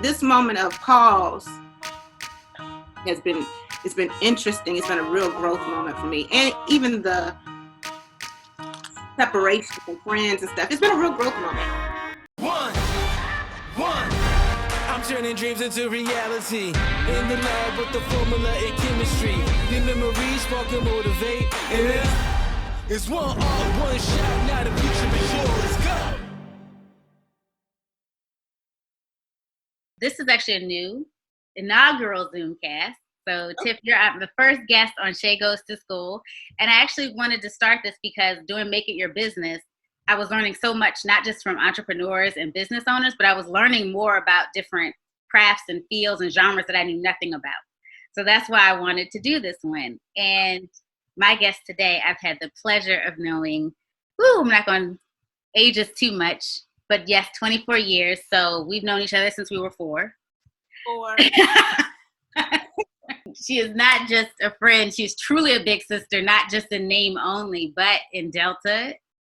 this moment of pause has been, it's been interesting. It's been a real growth moment for me. And even the separation from friends and stuff, it's been a real growth moment. One. I'm turning dreams into reality. In the lab with the formula and chemistry. The memories spark and motivate. And it's one all, one shot. Now the future is yours. Let's go. This is actually a new inaugural Zoomcast. So, Tiff, you're the first guest on Shay Goes to School. And I actually wanted to start this because doing Make It Your Business, I was learning so much, not just from entrepreneurs and business owners, but I was learning more about different crafts and fields and genres that I knew nothing about. So that's why I wanted to do this one. And my guest today, I've had the pleasure of knowing, I'm not going to age us too much, but yes, 24 years. So we've known each other since we were 4. She is not just a friend. She's truly a big sister, not just in name only, but in Delta.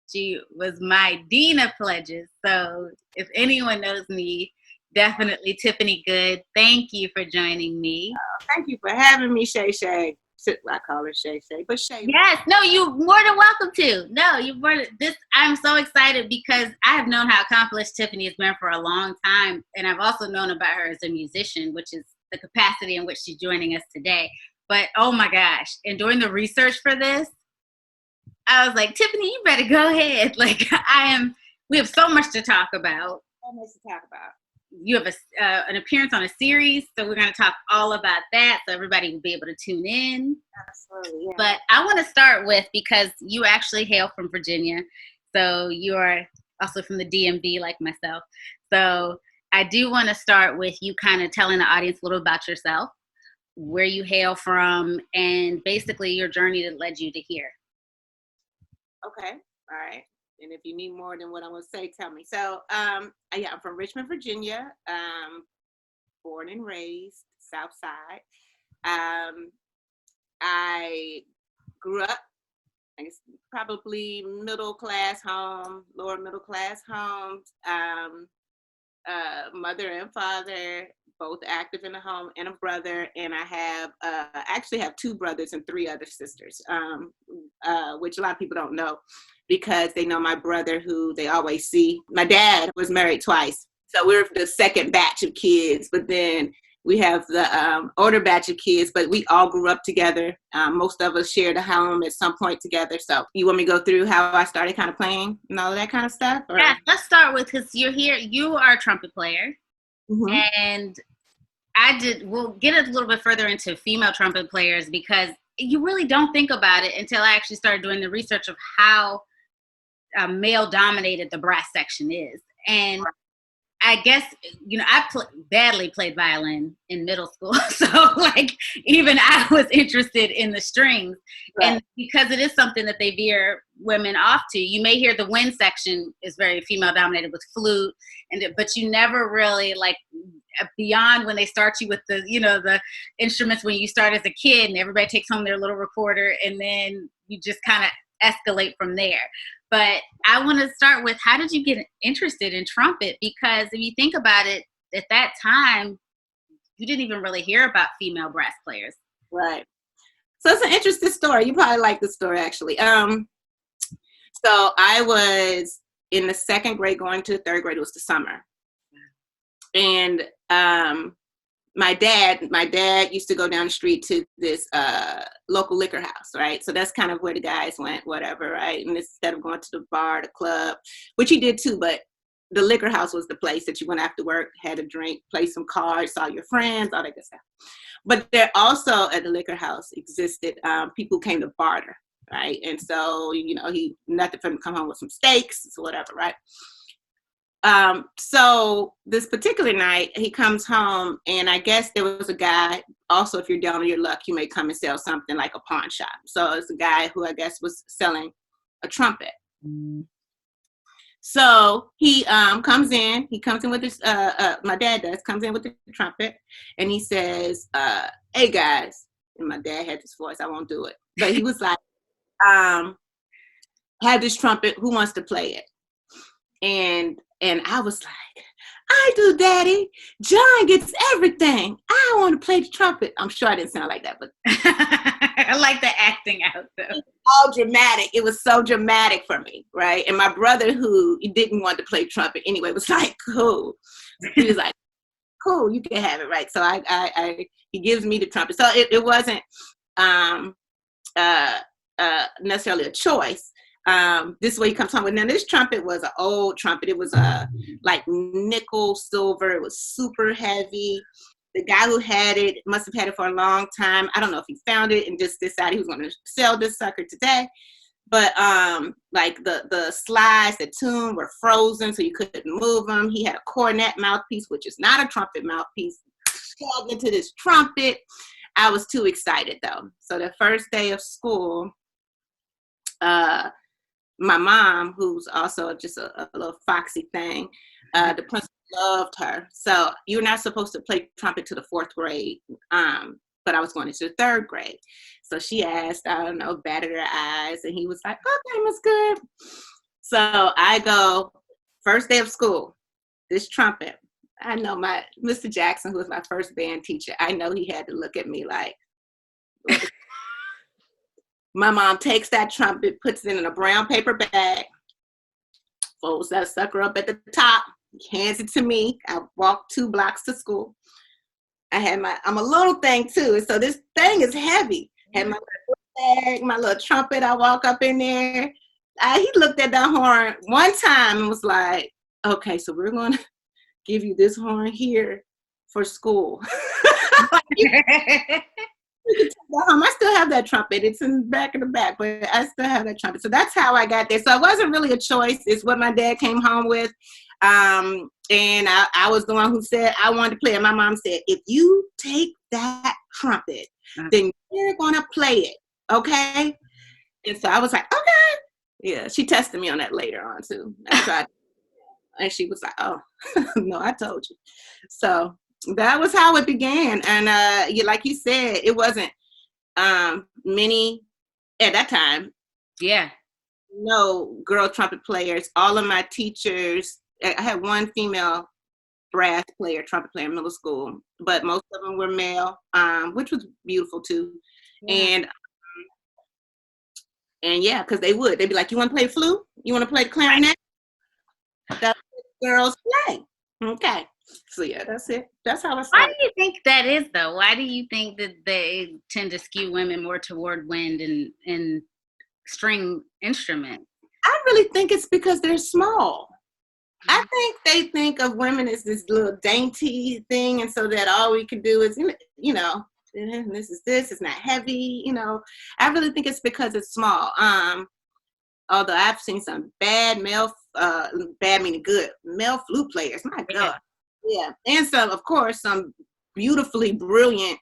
She was my dean of pledges. So if anyone knows me, definitely Tiffany Goode. Thank you for joining me. Thank you for having me, Shay Shay. I call her Shay Shay, but Shay. Yes, no, you're more than welcome to. No, I'm so excited because I have known how accomplished Tiffany has been for a long time. And I've also known about her as a musician, which is the capacity in which she's joining us today. But oh my gosh, and doing the research for this, I was like, Tiffany, you better go ahead. Like we have so much to talk about. So much to talk about. You have an appearance on a series, so we're going to talk all about that so everybody will be able to tune in. Absolutely, yeah. But I want to start with, because you actually hail from Virginia, so you are also from the DMV like myself. So I do want to start with you kind of telling the audience a little about yourself, where you hail from, and basically your journey that led you to here. Okay, all right. And if you need more than what I'm going to say, tell me. So, I'm from Richmond, Virginia, born and raised, South Side. I grew up, I guess, probably middle-class home, lower middle-class homes, mother and father, both active in the home, and a brother. And I actually have 2 brothers and 3 other sisters, which a lot of people don't know, because they know my brother, who they always see. My dad was married twice, so we're the second batch of kids, but then we have the older batch of kids, but we all grew up together. Most of us shared a home at some point together. So you want me to go through how I started kind of playing and all of that kind of stuff? Or? Yeah, let's start with, because you're here, you are a trumpet player. Mm-hmm. And we'll get a little bit further into female trumpet players, because you really don't think about it until I actually started doing the research of how male dominated the brass section is. And I guess, I badly played violin in middle school. So like, even I was interested in the strings. Right. And because it is something that they veer women off to, you may hear the wind section is very female dominated with flute, but you never really like beyond when they start you with the, the instruments when you start as a kid and everybody takes home their little recorder, and then you just kind of escalate from there. But I want to start with, how did you get interested in trumpet? Because if you think about it, at that time, you didn't even really hear about female brass players. Right. So it's an interesting story. You probably like the story, actually. So I was in the 2nd grade going to the 3rd grade. It was the summer. And my dad used to go down the street to this local liquor house, right? So that's kind of where the guys went, whatever, right? And instead of going to the bar, the club, which he did too, but the liquor house was the place that you went after work, had a drink, play some cards, saw your friends, all that good stuff. But there also at the liquor house existed people who came to barter, right? And so, nothing for him to come home with some steaks or whatever, right? So this particular night, he comes home, and I guess there was a guy, also, if you're down on your luck, you may come and sell something like a pawn shop. So it's a guy who I guess was selling a trumpet. Mm. So he comes in with his, my dad comes in with the trumpet, and he says, hey guys, and my dad had this voice, I won't do it, but he was like, have this trumpet, who wants to play it? And I was like, I do, Daddy. John gets everything. I want to play the trumpet. I'm sure I didn't sound like that, but I like the acting out though. all dramatic. It was so dramatic for me, right? And my brother, who didn't want to play trumpet anyway, was like, cool. He was like, cool, you can have it, right? So he gives me the trumpet. So it wasn't necessarily a choice. This way he comes home with. Now this trumpet was an old trumpet. It was like nickel silver. It was super heavy. The guy who had it must have had it for a long time. I don't know if he found it and just decided he was going to sell this sucker today. But like the slides, the tune were frozen, so you couldn't move them. He had a cornet mouthpiece, which is not a trumpet mouthpiece, plugged into this trumpet. I was too excited though. So the first day of school, my mom, who's also just a little foxy thing, the principal loved her. So you're not supposed to play trumpet to the 4th grade, but I was going into the 3rd grade. So she asked, I don't know, batted her eyes, and he was like, okay, Miss Good. So I go, first day of school, this trumpet. I know my Mr. Jackson, who was my first band teacher, I know he had to look at me like, my mom takes that trumpet, puts it in a brown paper bag, folds that sucker up at the top, hands it to me. I walk 2 blocks to school. I'm a little thing too, so this thing is heavy. Had my little bag, my little trumpet. I walk up in there. He looked at that horn one time and was like, okay, so we're going to give you this horn here for school. I still have that trumpet. It's in the back of the back, but I still have that trumpet. So that's how I got there. So it wasn't really a choice. It's what my dad came home with. And I was the one who said I wanted to play it. My mom said, if you take that trumpet, then you're going to play it. Okay? And so I was like, okay. Yeah, she tested me on that later on too. And she was like, oh, no, I told you. So that was how it began. And like you said, it wasn't many at that time. Yeah. No girl trumpet players. All of my teachers, I had one female brass player, trumpet player in middle school, but most of them were male, which was beautiful too. Yeah. And yeah, because they'd be like, you want to play the flute? You want to play the clarinet? That's what girls play. Okay. So yeah, that's it. That's how I started. Why do you think that is though? Why do you think that they tend to skew women more toward wind and string instruments? I really think it's because they're small. I think they think of women as this little dainty thing, and so that all we can do is, this is not heavy, I really think it's because it's small. Although I've seen some bad male, bad meaning good, male flute players, my God. Yeah. And some beautifully brilliant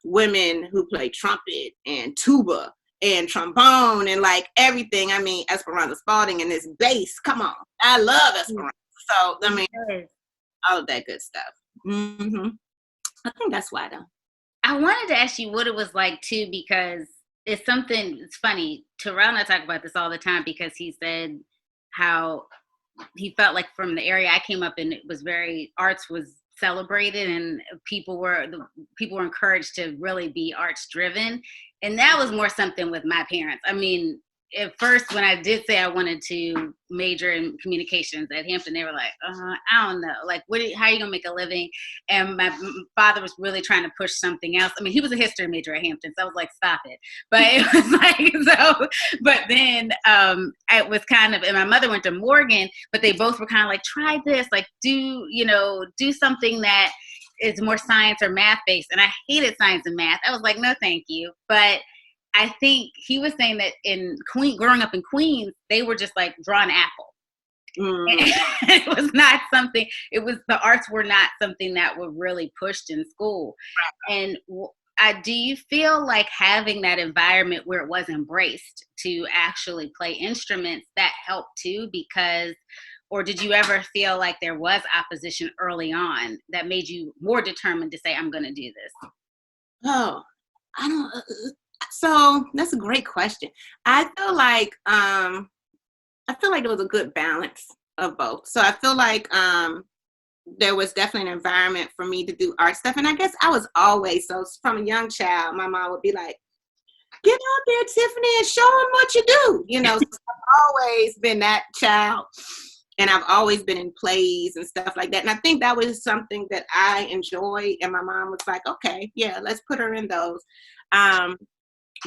women who play trumpet and tuba and trombone and like everything. I mean, Esperanza Spalding and this bass. Come on. I love Esperanza. So, I mean, all of that good stuff. Mm-hmm. I think that's why, though. I wanted to ask you what it was like, too, because it's funny. Terrell and I talk about this all the time because he said how he felt like from the area I came up in, it was arts was celebrated and people were encouraged to really be arts driven. And that was more something with my parents. I mean, at first, when I did say I wanted to major in communications at Hampton, they were like, I don't know. Like, how are you going to make a living? And my father was really trying to push something else. I mean, he was a history major at Hampton, so I was like, stop it. But it was like, so, but then it was kind of, and my mother went to Morgan, but they both were kind of like, try this, like do something that is more science or math based. And I hated science and math. I was like, no, thank you. But I think he was saying that growing up in Queens, they were just like draw an apple. It was not something, the arts were not something that were really pushed in school. And do you feel like having that environment where it was embraced to actually play instruments, that helped too? Or did you ever feel like there was opposition early on that made you more determined to say, I'm going to do this? Oh, I don't. So that's a great question. I feel like it was a good balance of both. So I feel like there was definitely an environment for me to do art stuff. And I guess I was always, so from a young child, my mom would be like, get out there, Tiffany, and show them what you do. You know, so I've always been that child. And I've always been in plays and stuff like that. And I think that was something that I enjoyed. And my mom was like, okay, yeah, let's put her in those.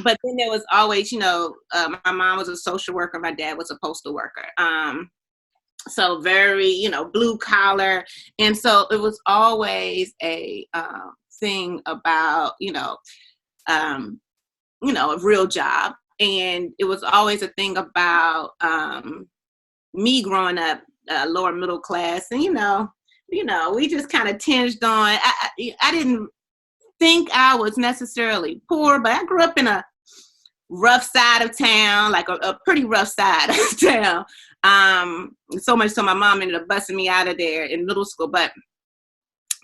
But then there was always, you know, my mom was a social worker. My dad was a postal worker. So very, you know, blue collar. And so it was always a thing about, a real job. And it was always a thing about me growing up lower middle class. And, we just kind of tinged on, I didn't think I was necessarily poor, but I grew up in a rough side of town, like a pretty rough side of town. So much so my mom ended up busting me out of there in middle school, but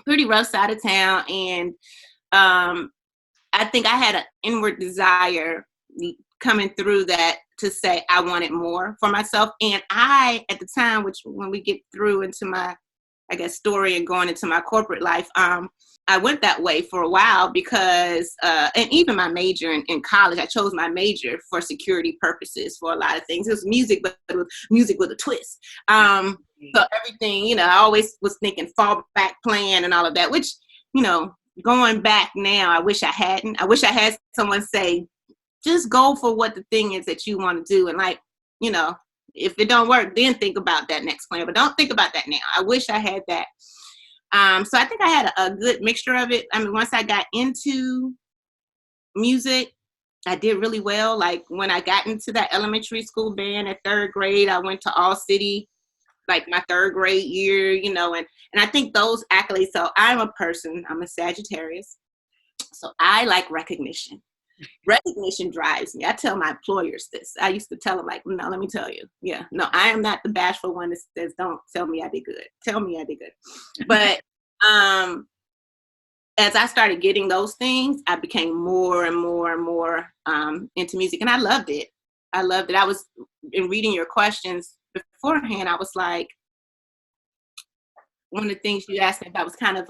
pretty rough side of town. And I think I had an inward desire coming through that to say I wanted more for myself. And I, at the time, which when we get through into my, I guess, story and going into my corporate life, I went that way for a while because, and even my major in college, I chose my major for security purposes for a lot of things. It was music, but it was music with a twist. So everything, I always was thinking fallback plan and all of that, which, going back now, I wish I hadn't. I wish I had someone say, just go for what the thing is that you want to do. And if it don't work, then think about that next plan, but don't think about that now. I wish I had that. So I think I had a good mixture of it. I mean, once I got into music, I did really well. Like when I got into that elementary school band at third grade, I went to All City, like my third grade year, and I think those accolades. So I'm a Sagittarius. So I like recognition. Recognition drives me. I tell my employers this. I used to tell them like, no, let me tell you. Yeah, no, I am not the bashful one that says, don't tell me I did good. Tell me I did good. But as I started getting those things, I became more and more and more into music. And I loved it. I was, in reading your questions beforehand, I was like, one of the things you asked me about was kind of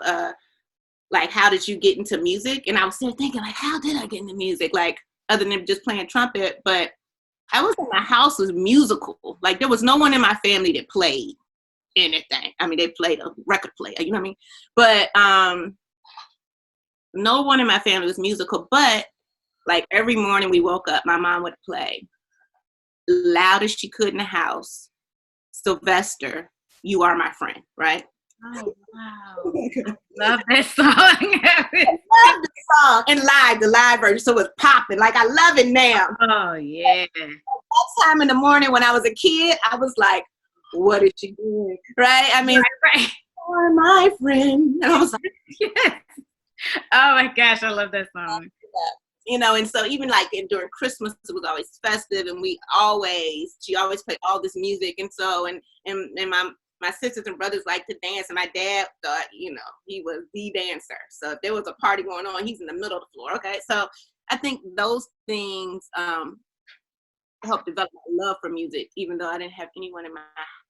like, how did you get into music? And I was still thinking, like, how did I get into music? Like, other than just playing trumpet. But I was in my house was musical. Like, there was no one in my family that played anything. I mean, they played a record player, you know what I mean? But no one in my family was musical. But, like, every morning we woke up, my mom would play loud as she could in the house, Sylvester, You Are My Friend, right? Oh, wow. Love that song. I love the song. And the live version. So it's popping. Like, I love it now. Oh, yeah. That time in the morning when I was a kid, I was like, what is she doing? Right? I mean, right. You are my friend. And I was like, yes. Oh, my gosh. I love that song. And so even like during Christmas, it was always festive. And she always played all this music. And so, and my sisters and brothers liked to dance, and my dad thought, he was the dancer. So if there was a party going on, he's in the middle of the floor. Okay, so I think those things helped develop my love for music, even though I didn't have anyone in my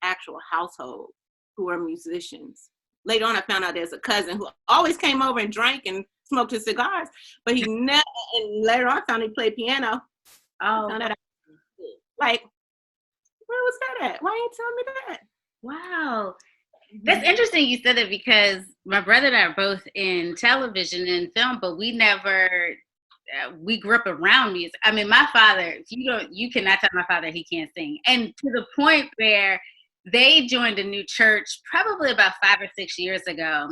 actual household who were musicians. Later on, I found out there's a cousin who always came over and drank and smoked his cigars, but he never. And later on, I found he played piano. Oh, like, where was that at? Why ain't you telling me that? Wow. That's interesting you said it, because my brother and I are both in television and film, but we grew up around music. I mean, my father, you cannot tell my father he can't sing. And to the point where they joined a new church probably about 5 or 6 years ago.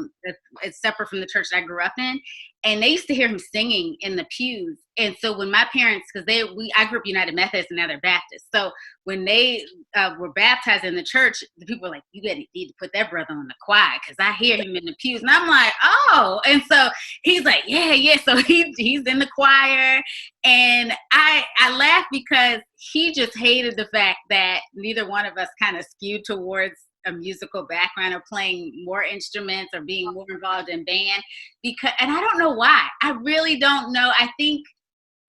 It's separate from the church that I grew up in. And they used to hear him singing in the pews. And so when my parents, because I grew up United Methodist and now they're Baptist. So when they were baptized in the church, the people were like, you need to put that brother on the choir because I hear him in the pews. And I'm like, oh. And so he's like, yeah. So he's in the choir. And I laugh because he just hated the fact that neither one of us kind of skewed towards a musical background or playing more instruments or being more involved in band, and I don't know why. I really don't know. I think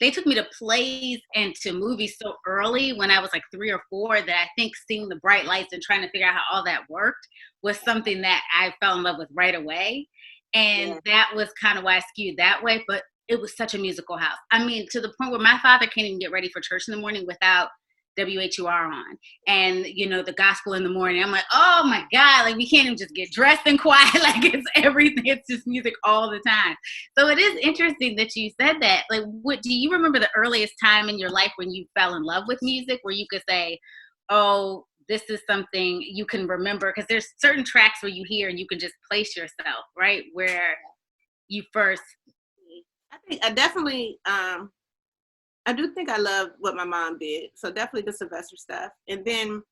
they took me to plays and to movies so early when I was like 3 or 4 that I think seeing the bright lights and trying to figure out how all that worked was something that I fell in love with right away. And that was kind of why I skewed that way. But it was such a musical house. I mean, to the point where my father can't even get ready for church in the morning without WHUR on, and the gospel in the morning. I'm like, oh my God, like we can't even just get dressed and quiet. Like it's everything. It's just music all the time. So it is interesting that you said that. Like, what do you remember the earliest time in your life when you fell in love with music, where you could say, oh, this is something you can remember? Because there's certain tracks where you hear and you can just place yourself right where you first. I think I definitely. I do think I loved what my mom did. So definitely the Sylvester stuff. And then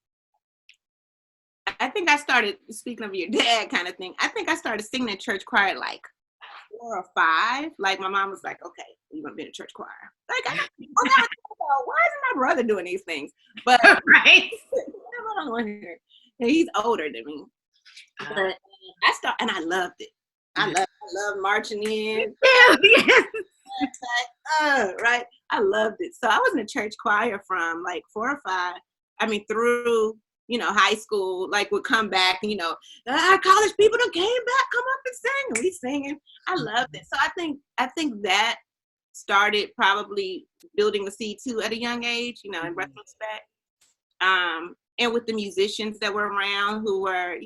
I think I started, speaking of your dad kind of thing, I think I started singing in church choir at like 4 or 5. Like my mom was like, okay, you're going to be in a church choir. Like, why isn't my brother doing these things? But right. He's older than me. But and I loved it. I loved marching in. Right. I loved it. So I was in a church choir from like 4 or 5. I mean, through, high school, like would come back and, our college people done came back, come up and sing. And we singing. I loved it. So I think that started probably building the seed too at a young age, in retrospect. And with the musicians that were around who were,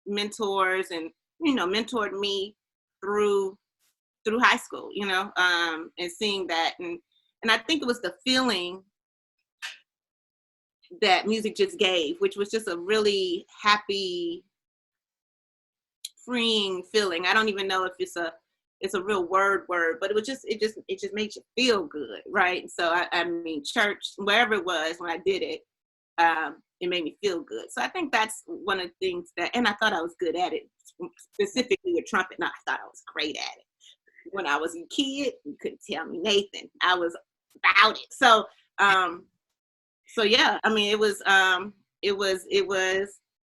mentors and, mentored me through high school, and seeing that. And I think it was the feeling that music just gave, which was just a really happy, freeing feeling. I don't even know if it's a real word, but it just makes you feel good. Right. So I mean, church, wherever it was when I did it, it made me feel good. So I think that's one of the things and I thought I was good at it, specifically with trumpet. No, I thought I was great at it. When I was a kid, you couldn't tell me Nathan. I was about it. So yeah, I mean, it was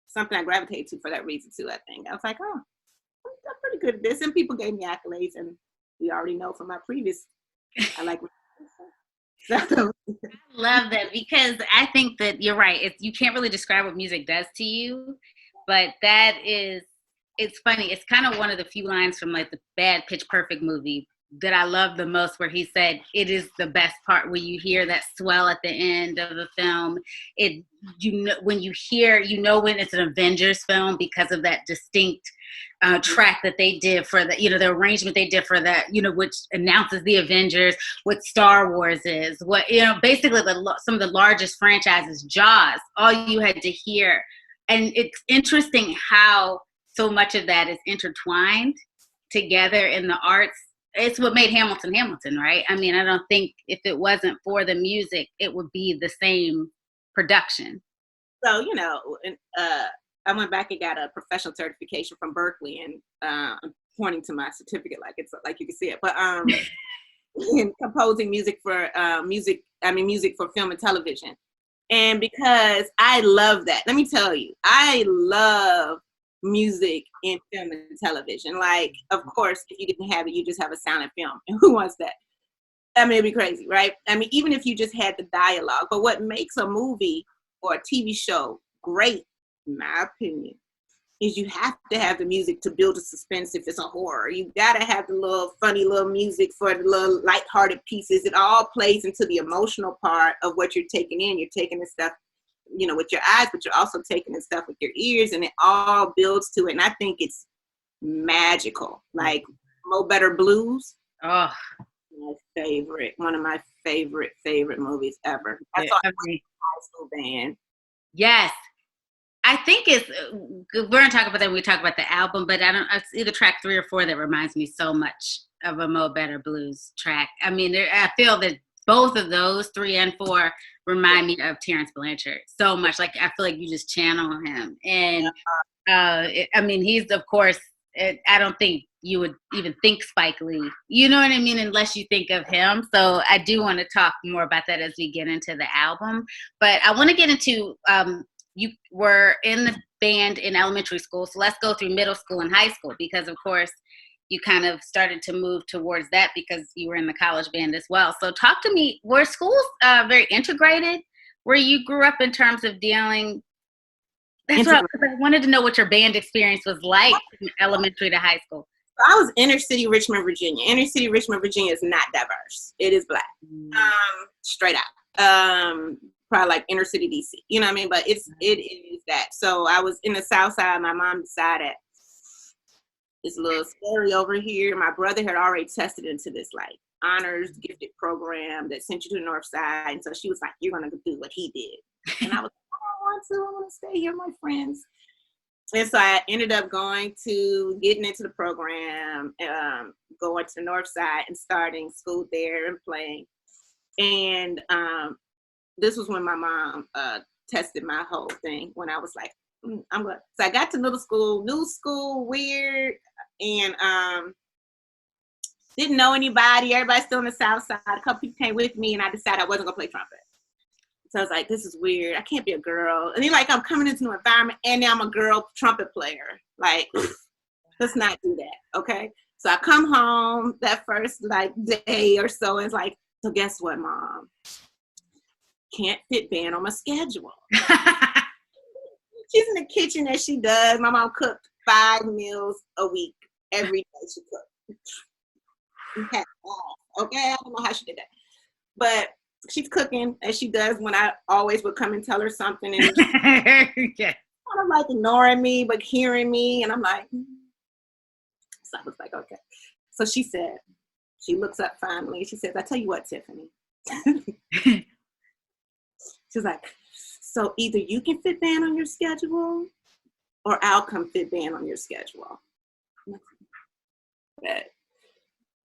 something I gravitated to for that reason too. I think I was like, oh, I'm pretty good at this, and people gave me accolades, and we already know from my previous. I like. So. I love that, because I think that you're right. You can't really describe what music does to you, but that is. It's funny. It's kind of one of the few lines from like the bad Pitch Perfect movie that I love the most, where he said, it is the best part when you hear that swell at the end of the film. When you hear, when it's an Avengers film because of that distinct track that they did for the arrangement they did for that, which announces the Avengers, what Star Wars is, what, basically some of the largest franchises, Jaws, all you had to hear. And it's interesting how so much of that is intertwined together in the arts. It's what made Hamilton, right? I mean, I don't think if it wasn't for the music, it would be the same production. So, I went back and got a professional certification from Berkeley, and I'm pointing to my certificate like you can see it. But in composing music for music for film and television. And because I love that, let me tell you, I love music in film and television. Like, of course, if you didn't have it, you just have a sound and film. And who wants that? I mean, it'd be crazy, right? I mean, even if you just had the dialogue. But what makes a movie or a TV show great, in my opinion, is you have to have the music to build a suspense if it's a horror. You gotta have the little funny little music for the little lighthearted pieces. It all plays into the emotional part of what you're taking in. You're taking the stuff, with your eyes, but you're also taking the stuff with your ears, and it all builds to it. And I think it's magical. Like Mo Better Blues. Oh, one of my favorite movies ever. I saw it in high school band. Yes. I think we're going to talk about that when we talk about the album, but it's either track 3 or 4 that reminds me so much of a Mo Better Blues track. I mean, I feel that both of those, 3 and 4, remind me of Terrence Blanchard so much. Like, I feel like you just channel him. And he's, of course, I don't think you would even think Spike Lee. You know what I mean? Unless you think of him. So I do want to talk more about that as we get into the album. But I want to get into, you were in the band in elementary school. So let's go through middle school and high school, because, of course, you kind of started to move towards that because you were in the college band as well. So talk to me, were schools very integrated where you grew up in terms of dealing? That's what I wanted to know what your band experience was like from elementary to high school. I was inner city Richmond, Virginia. Inner city Richmond, Virginia is not diverse. It is Black, straight out. Probably like inner city DC. You know what I mean? But it is that. So I was in the South Side. My mom decided it's a little scary over here. My brother had already tested into this like honors gifted program that sent you to the North Side, and so she was like, "You're gonna do what he did," and I was like, "I want to stay here, with my friends." And so I ended up getting into the program, going to the North Side and starting school there and playing. And this was when my mom tested my whole thing when I was like, I'm good. So I got to new school, weird, and didn't know anybody. Everybody's still on the South Side. A couple people came with me, and I decided I wasn't gonna play trumpet. So I was like, this is weird. I can't be a girl. And then like I'm coming into an environment, and now I'm a girl trumpet player. Like, let's not do that, okay? So I come home that first like day or so, and it's like, so guess what, Mom? Can't fit band on my schedule. She's in the kitchen as she does. My mom cooked 5 meals a week. Every day she cooked. Okay, I don't know how she did that. But she's cooking as she does when I always would come and tell her something. And yeah. kind of like ignoring me, but hearing me. And I'm like, so I was like, okay. So she looks up finally. She says, I tell you what, Tiffany. She's like, so either you can fit band on your schedule or I'll come fit band on your schedule.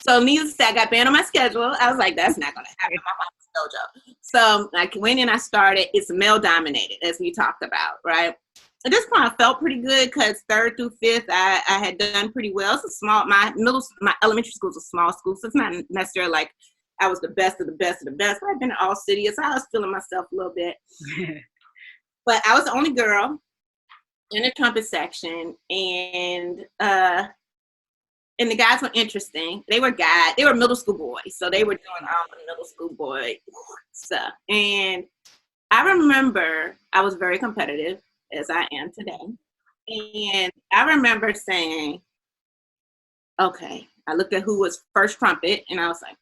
So needless to say, I got band on my schedule. I was like, that's not going to happen. My mom's dojo. So I went in, I started. It's male dominated, as we talked about, right? At this point, I felt pretty good because 3rd through 5th, I had done pretty well. It's a small, my elementary school is a small school, so it's not necessarily like I was the best of the best of the best. I've been in all cities, so I was feeling myself a little bit. But I was the only girl in the trumpet section, and the guys were interesting. They were middle school boys, so they were doing all the middle school boy stuff. And I remember I was very competitive, as I am today. And I remember saying, okay, I looked at who was first trumpet, and I was like,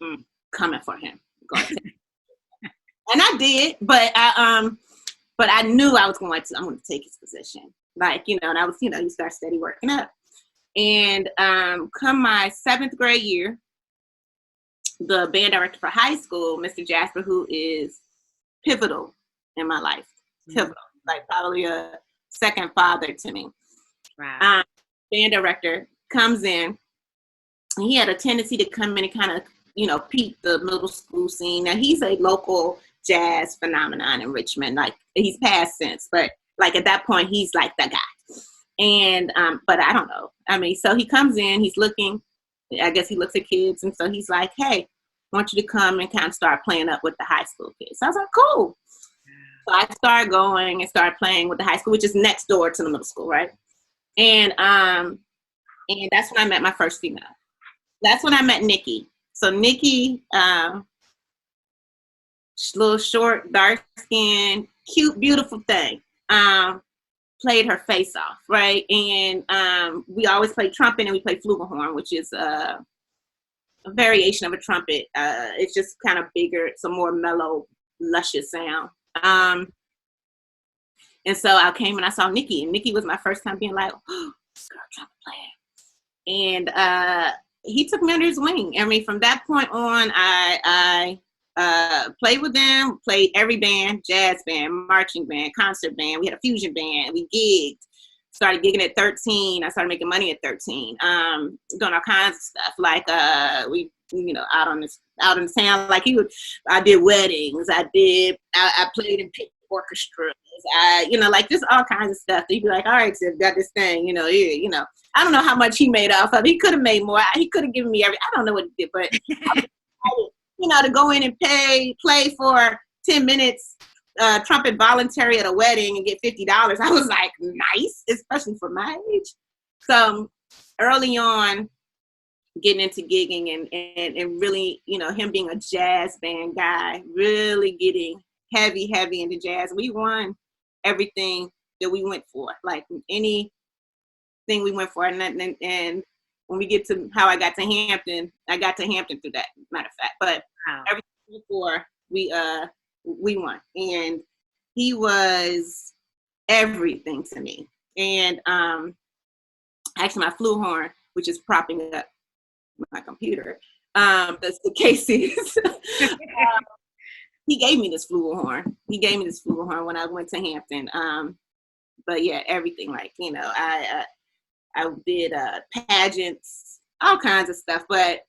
coming for him. And I did, but I knew I'm going to take his position. Like, and I was, you start steady working up. And come my 7th grade year, the band director for high school, Mr. Jasper, who is pivotal in my life, pivotal, like probably a second father to me. Wow. Band director comes in, and he had a tendency to come in and kind of, peep the middle school scene. Now he's a local jazz phenomenon in Richmond. Like he's passed since, but like at that point, he's like the guy. And, but I don't know. I mean, so he comes in, he's looking, I guess he looks at kids. And so he's like, hey, I want you to come and kind of start playing up with the high school kids. So I was like, cool. So I started going and started playing with the high school, which is next door to the middle school. Right. And that's when I met my first female. That's when I met Nikki. So Nikki, little short, dark skin, cute, beautiful thing. Played her face off, right? And we always played trumpet and we played flugelhorn, which is a variation of a trumpet. It's just kind of bigger. It's a more mellow, luscious sound. And so I came and I saw Nikki, and Nikki was my first time being like, oh, this girl trumpet player. And he took me under his wing. I mean, from that point on, I played with them, played every band, jazz band, marching band, concert band. We had a fusion band. We gigged. Started gigging at 13. I started making money at 13. Doing all kinds of stuff. Like we, out in the town. Like I did weddings. I played in pit orchestras. Like just all kinds of stuff. You'd be like, all right, so I've got this thing. I don't know how much he made off of it. He could have made more. He could have given me I don't know what he did, but. To go in and play for 10 minutes, trumpet voluntary at a wedding and get $50. I was like, nice, especially for my age. So early on, getting into gigging and really, you know, him being a jazz band guy, really getting heavy into jazz. We won everything that we went for, like anything we went for. And when we get to how I got to Hampton through that, matter of fact. But everything before we won. And he was everything to me. And actually my flugelhorn, which is propping up my computer, that's the case is he gave me this flugelhorn. When I went to Hampton. But yeah, everything, like, you know, I did pageants, all kinds of stuff, but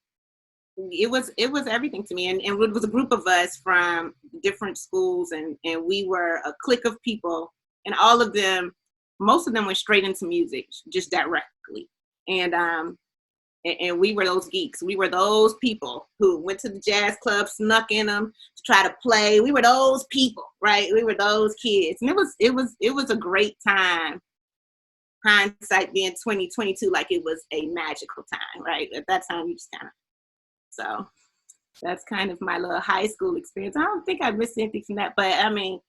it was everything to me. And it was a group of us from different schools, and we were a clique of people, and most of them went straight into music, just directly. And we were those geeks. We were those people who went to the jazz club, snuck in them to try to play. We were those people, right? We were those kids. And it was a great time. Hindsight being 2022, like it was a magical time, right? At that time, you just kind of, so that's kind of my little high school experience. I don't think I missed anything from that, but I mean,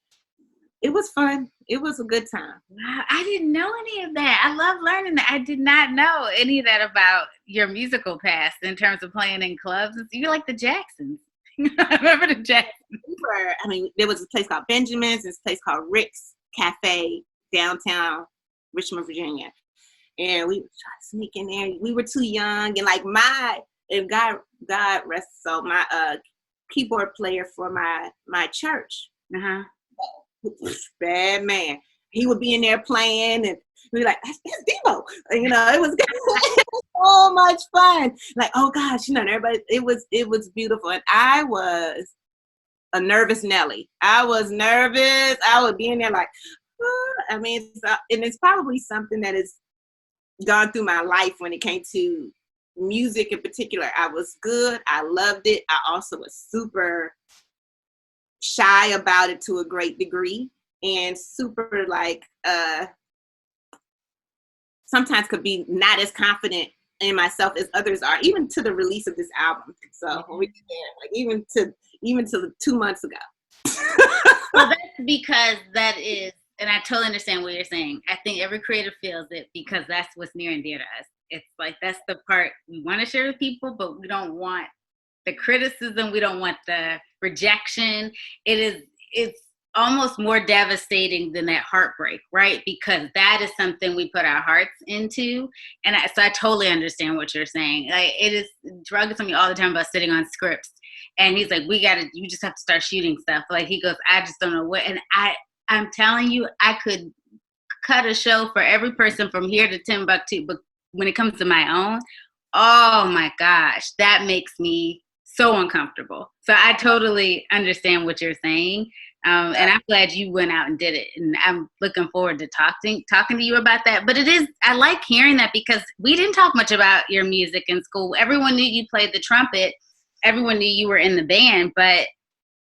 it was fun. It was a good time. Wow, I didn't know any of that. I love learning that. I did not know any of that about your musical past in terms of playing in clubs. You're like the Jacksons. I remember the Jacksons. There was a place called Benjamin's, this place called Rick's Cafe downtown Richmond, Virginia. And we would try to sneak in there. We were too young. And like God rest his soul, my keyboard player for my church. Uh-huh. Bad man. He would be in there playing, and we'd be like, that's Debo. You know, it was so much fun. Like, oh gosh, you know, everybody, it was beautiful. And I was a nervous Nelly. I was nervous. I would be in there like, and it's probably something that has gone through my life when it came to music in particular. I was good. I loved it. I also was super shy about it to a great degree, and super like sometimes could be not as confident in myself as others are, even to the release of this album. So when we did that, like even to 2 months ago. Well, that's because that is, and I totally understand what you're saying. I think every creative feels it because that's what's near and dear to us. It's like that's the part we want to share with people, but we don't want the criticism. We don't want the rejection. It's almost more devastating than that heartbreak, right? Because that is something we put our hearts into. And so I totally understand what you're saying. Like Drug is on me all the time about sitting on scripts. And he's like, you just have to start shooting stuff. Like he goes, I just don't know what. And I'm telling you, I could cut a show for every person from here to Timbuktu. But when it comes to my own, oh my gosh, that makes me so uncomfortable. So I totally understand what you're saying. And I'm glad you went out and did it. And I'm looking forward to talking to you about that. But I like hearing that because we didn't talk much about your music in school. Everyone knew you played the trumpet. Everyone knew you were in the band, but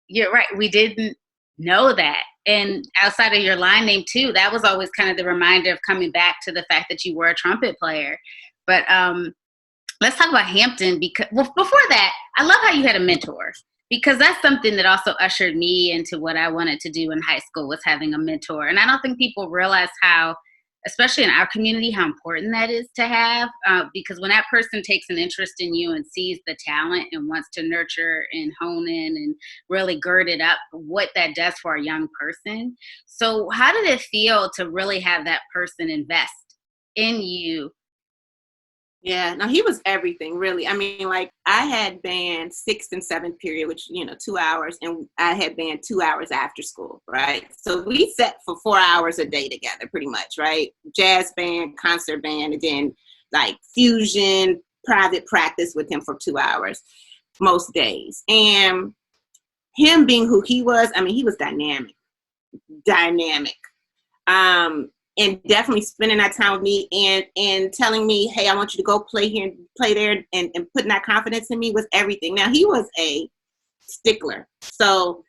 you're right. We didn't know that. And outside of your line name too, that was always kind of the reminder of coming back to the fact that you were a trumpet player. But let's talk about Hampton because, well, before that, I love how you had a mentor because that's something that also ushered me into what I wanted to do in high school was having a mentor. And I don't think people realize how, especially in our community, how important that is to have because when that person takes an interest in you and sees the talent and wants to nurture and hone in and really gird it up, what that does for a young person. So how did it feel to really have that person invest in you? Yeah, no, he was everything, really. I mean, like, I had band 6th and 7th period, which, 2 hours, and I had band 2 hours after school, right? So we sat for 4 hours a day together, pretty much, right? Jazz band, concert band, and then, like, fusion, private practice with him for 2 hours most days. And him being who he was, I mean, he was dynamic. And definitely spending that time with me and telling me, hey, I want you to go play here and play there and putting that confidence in me was everything. Now, he was a stickler. So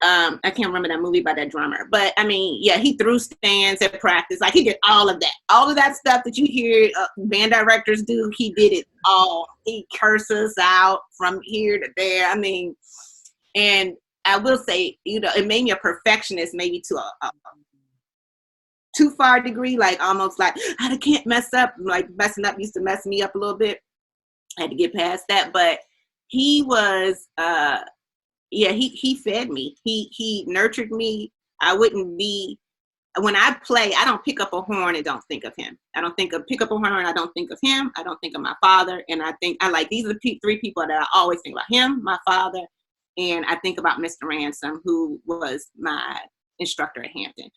I can't remember that movie by that drummer. But, I mean, yeah, he threw stands at practice. Like, he did all of that. All of that stuff that you hear band directors do, he did it Oh, he curses out from here to there. I mean, and I will say, it made me a perfectionist, maybe to a too far degree, like almost like I can't mess up. Like messing up used to mess me up a little bit. I had to get past that, but he was, he fed me. He nurtured me. I wouldn't be. When I play, I don't pick up a horn and don't think of him. I don't pick up a horn. I don't think of him. I don't think of my father. And these are the three people that I always think about: him, my father, and I think about Mr. Ransom, who was my instructor at Hampton.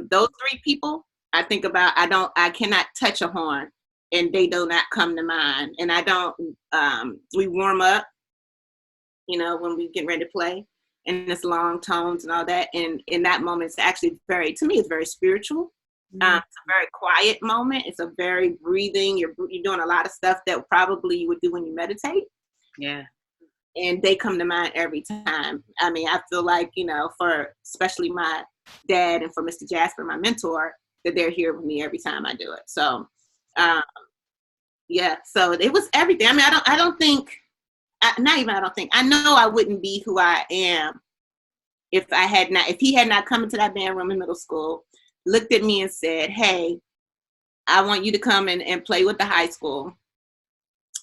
Those three people I think about. I cannot touch a horn and they do not come to mind. And I don't, we warm up, when we get ready to play, and it's long tones and all that. And in that moment, it's actually to me, it's very spiritual. It's a very quiet moment. It's a very breathing. You're doing a lot of stuff that probably you would do when you meditate. Yeah. And they come to mind every time. I mean, I feel like, for especially my dad and for Mr. Jasper, my mentor, that they're here with me every time I do it. So, so it was everything. I mean, I know I wouldn't be who I am if he had not come into that band room in middle school, looked at me and said, hey, I want you to come and play with the high school.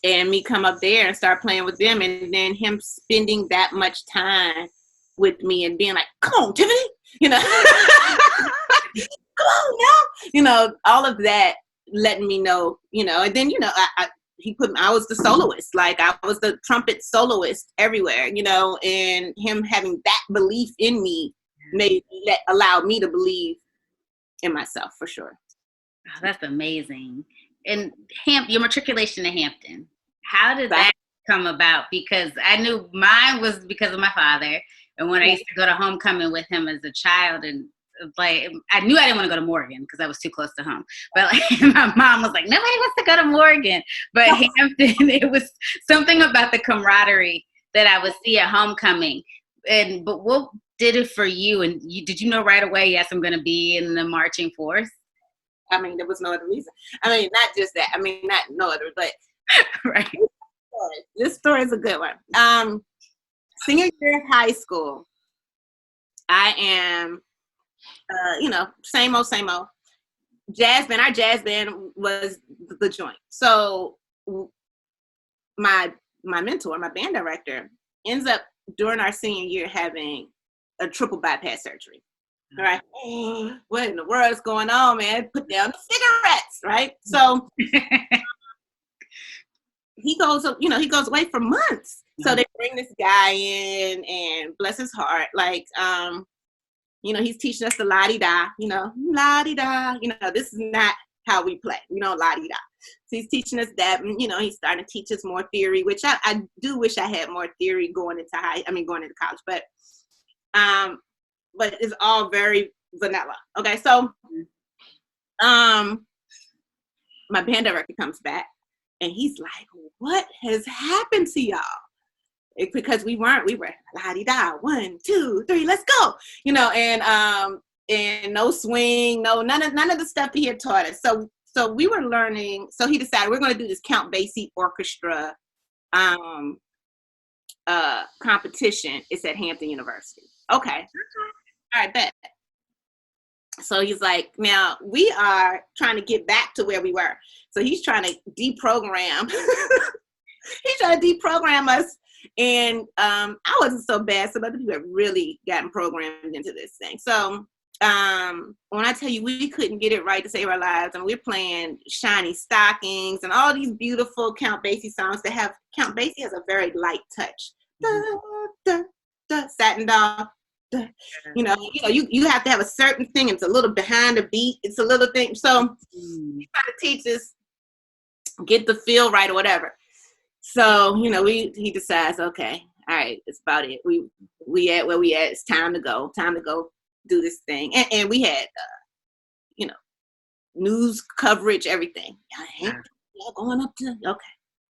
And me come up there and start playing with them. And then him spending that much time with me and being like, come on, Tiffany, come on now, all of that letting me know, and then, I was the soloist, like I was the trumpet soloist everywhere, and him having that belief in me allowed me to believe in myself for sure. Oh, that's amazing. And your matriculation to Hampton, how did that come about? Because I knew mine was because of my father. And when I used to go to homecoming with him as a child, and like I knew I didn't want to go to Morgan because I was too close to home. But my mom was like, nobody wants to go to Morgan. But Hampton, it was something about the camaraderie that I would see at homecoming. But what did it for you? And did you know right away, yes, I'm going to be in the marching force? I mean, there was no other reason. I mean, not just that. I mean, not no other, but right. This story is a good one. Senior year of high school, I am, same old. Jazz band, our jazz band was the joint. So my mentor, my band director, ends up during our senior year having a triple bypass surgery. Right? What in the world is going on, man? Put down the cigarettes, right? So he goes away for months. So they bring this guy in, and bless his heart, like, he's teaching us the la-di-da, la-di-da, this is not how we play. We don't la-di-da. So he's teaching us that, and, he's starting to teach us more theory, which I do wish I had more theory going into college, but it's all very vanilla. Okay. So, my band director comes back and he's like, what has happened to y'all? It's because we were la-di-da, 1, 2, 3, let's go. And no swing, none of the stuff that he had taught us. So we were learning. So he decided we're going to do this Count Basie orchestra competition. It's at Hampton University. Okay. All right, bet. So he's like, now we are trying to get back to where we were. So he's trying to deprogram. He's trying to deprogram us. And I wasn't so bad. Some other people have really gotten programmed into this thing. So when I tell you we couldn't get it right to save our lives, and we're playing Shiny Stockings and all these beautiful Count Basie songs that have, Count Basie has a very light touch. Da, da, da, Satin Dog. You have to have a certain thing. It's a little behind the beat. It's a little thing. So he's trying to teach us, get the feel right or whatever. So, he decides, okay, all right, it's about it. We at where we at. It's time to go do this thing. And we had, news coverage, everything. Y'all going up to, okay.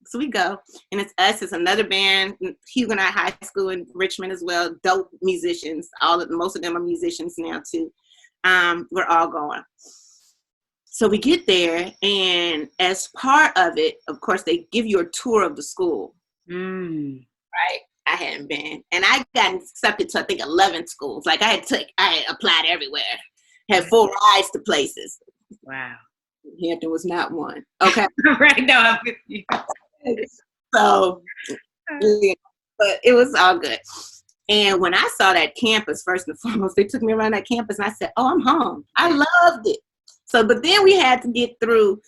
So we go, and it's us. It's another band, Huguenot High School in Richmond as well. Dope musicians. Most of them are musicians now too. We're all going. So we get there, and as part of it, of course, they give you a tour of the school. Right? I hadn't been, and I got accepted to I think 11 schools. Like I had applied everywhere, had full rides to places. Wow. Hampton was not one. Okay. Right. No, I'm with you. So, yeah, but it was all good. And when I saw that campus, first and foremost, they took me around that campus, and I said, "Oh, I'm home." I loved it. So, but then we had to get through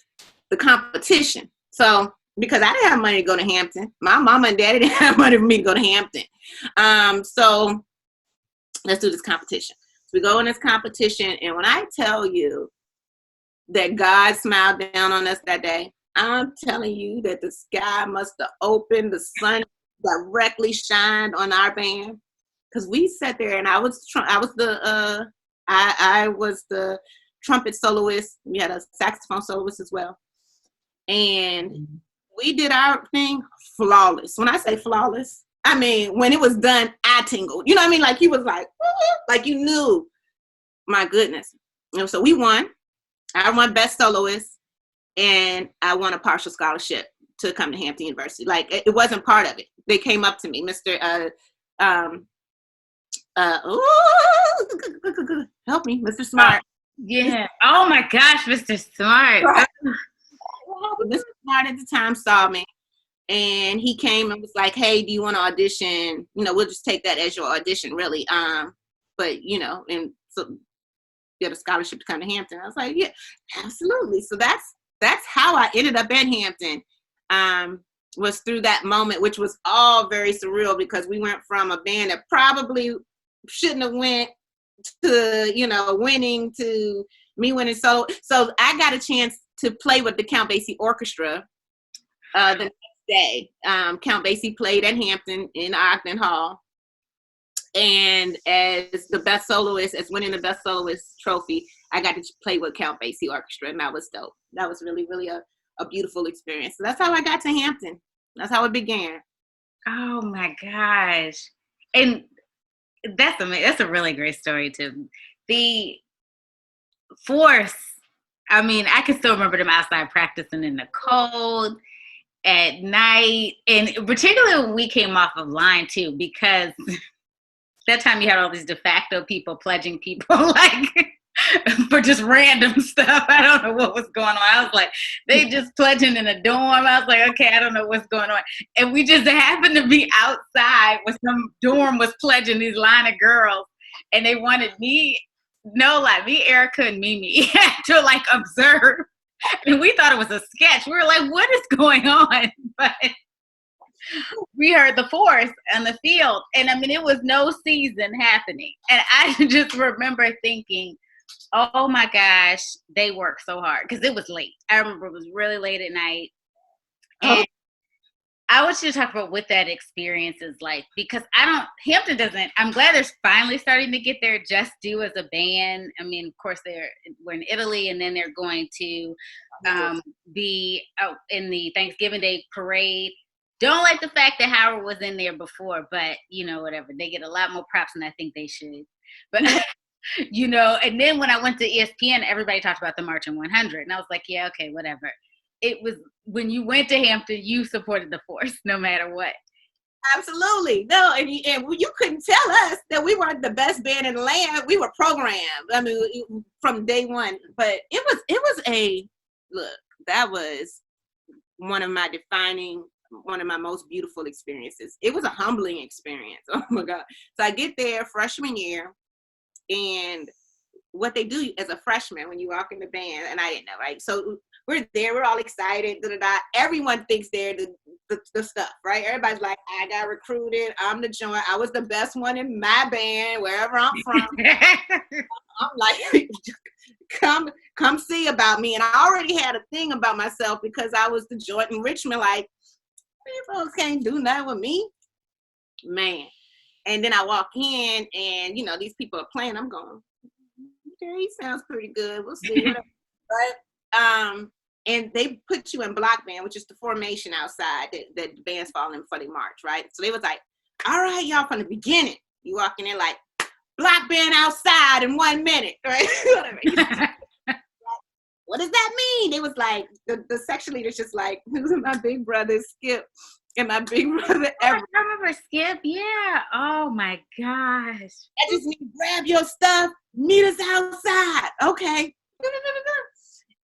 the competition. So, because I didn't have money to go to Hampton, my mama and daddy didn't have money for me to go to Hampton. So let's do this competition. So we go in this competition, and when I tell you that God smiled down on us that day, I'm telling you that the sky must have opened, the sun directly shined on our band, because we sat there, and I was the trumpet soloist. We had a saxophone soloist as well, and we did our thing flawless. When I say flawless, I mean when it was done, I tingled. You know what I mean? Like you was like you knew. My goodness. And so we won. I won best soloist, and I won a partial scholarship to come to Hampton University. Like it wasn't part of it. They came up to me, Mr. Help me, Mr. Smart. Yeah. Oh my gosh, Mr. Smart. Mr. Smart at the time saw me, and he came and was like, "Hey, do you want to audition? You know, we'll just take that as your audition, really. But you know, and so you have a scholarship to come to Hampton." I was like, "Yeah, absolutely." So that's how I ended up at Hampton. Was through that moment, which was all very surreal, because we went from a band that probably shouldn't have went to, you know, winning, to me winning solo. So I got a chance to play with the Count Basie Orchestra the next day. Count Basie played at Hampton in Ogden Hall, and as the best soloist, as winning the best soloist trophy, I got to play with Count Basie Orchestra, and that was dope. That was really, really a beautiful experience. So that's how I got to Hampton. That's how it began. Oh my gosh. And that's amazing. That's a really great story too. The force, I mean, I can still remember them outside practicing in the cold at night, and particularly when we came off of line too, because that time you had all these de facto people pledging people like for just random stuff. I don't know what was going on. I was like, they just pledging in a dorm. I was like, okay, I don't know what's going on. And we just happened to be outside when some dorm was pledging these line of girls, and they wanted me, Erica and Mimi to like observe. And we thought it was a sketch. We were like, what is going on? But we heard the force on the field. And I mean, it was no season happening. And I just remember thinking, oh my gosh, they worked so hard, because it was late. I remember it was really late at night. And I want you to talk about what that experience is like, because Hampton doesn't, I'm glad they're finally starting to get their just due as a band. I mean, of course, we're in Italy, and then they're going to be out in the Thanksgiving Day parade. Don't like the fact that Howard was in there before, but you know, whatever. They get a lot more props than I think they should. But you know, and then when I went to ESPN, everybody talked about the Marching 100, and I was like, yeah, okay, whatever. It was when you went to Hampton, you supported the force no matter what. Absolutely. No, and you couldn't tell us that we weren't the best band in the land. We were programmed. I mean, from day one. But that was one of my most beautiful experiences. It was a humbling experience. Oh my God. So I get there freshman year, and what they do as a freshman when you walk in the band, and I didn't know, right? So we're there, we're all excited, everyone thinks they're the stuff, right? Everybody's like, I got recruited, I'm the joint, I was the best one in my band, wherever I'm from. I'm like, come see about me. And I already had a thing about myself, because I was the joint in Richmond, like, these folks can't do nothing with me, man. And then I walk in, and you know, these people are playing. I'm going, okay, he sounds pretty good. We'll see. But and they put you in block band, which is the formation outside that the bands fall in before they march, right? So they was like, all right, y'all, from the beginning, you walking in like block band outside in 1 minute, right? what does that mean? It was like, the section leader's just like, it was my big brother, Skip, and my big brother, Everett. I remember Skip, yeah. Oh my gosh. I just need to grab your stuff, meet us outside. Okay.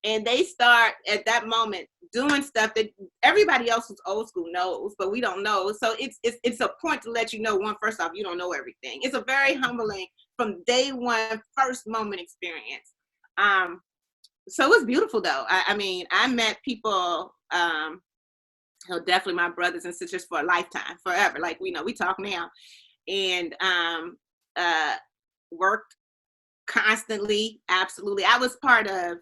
And they start at that moment doing stuff that everybody else who's old school knows, but we don't know. So it's a point to let you know, one, first off, you don't know everything. It's a very humbling from day one, first moment experience. So it was beautiful though. I mean, I met people, definitely my brothers and sisters for a lifetime, forever. Like, we talk now, and worked constantly. Absolutely. I was part of,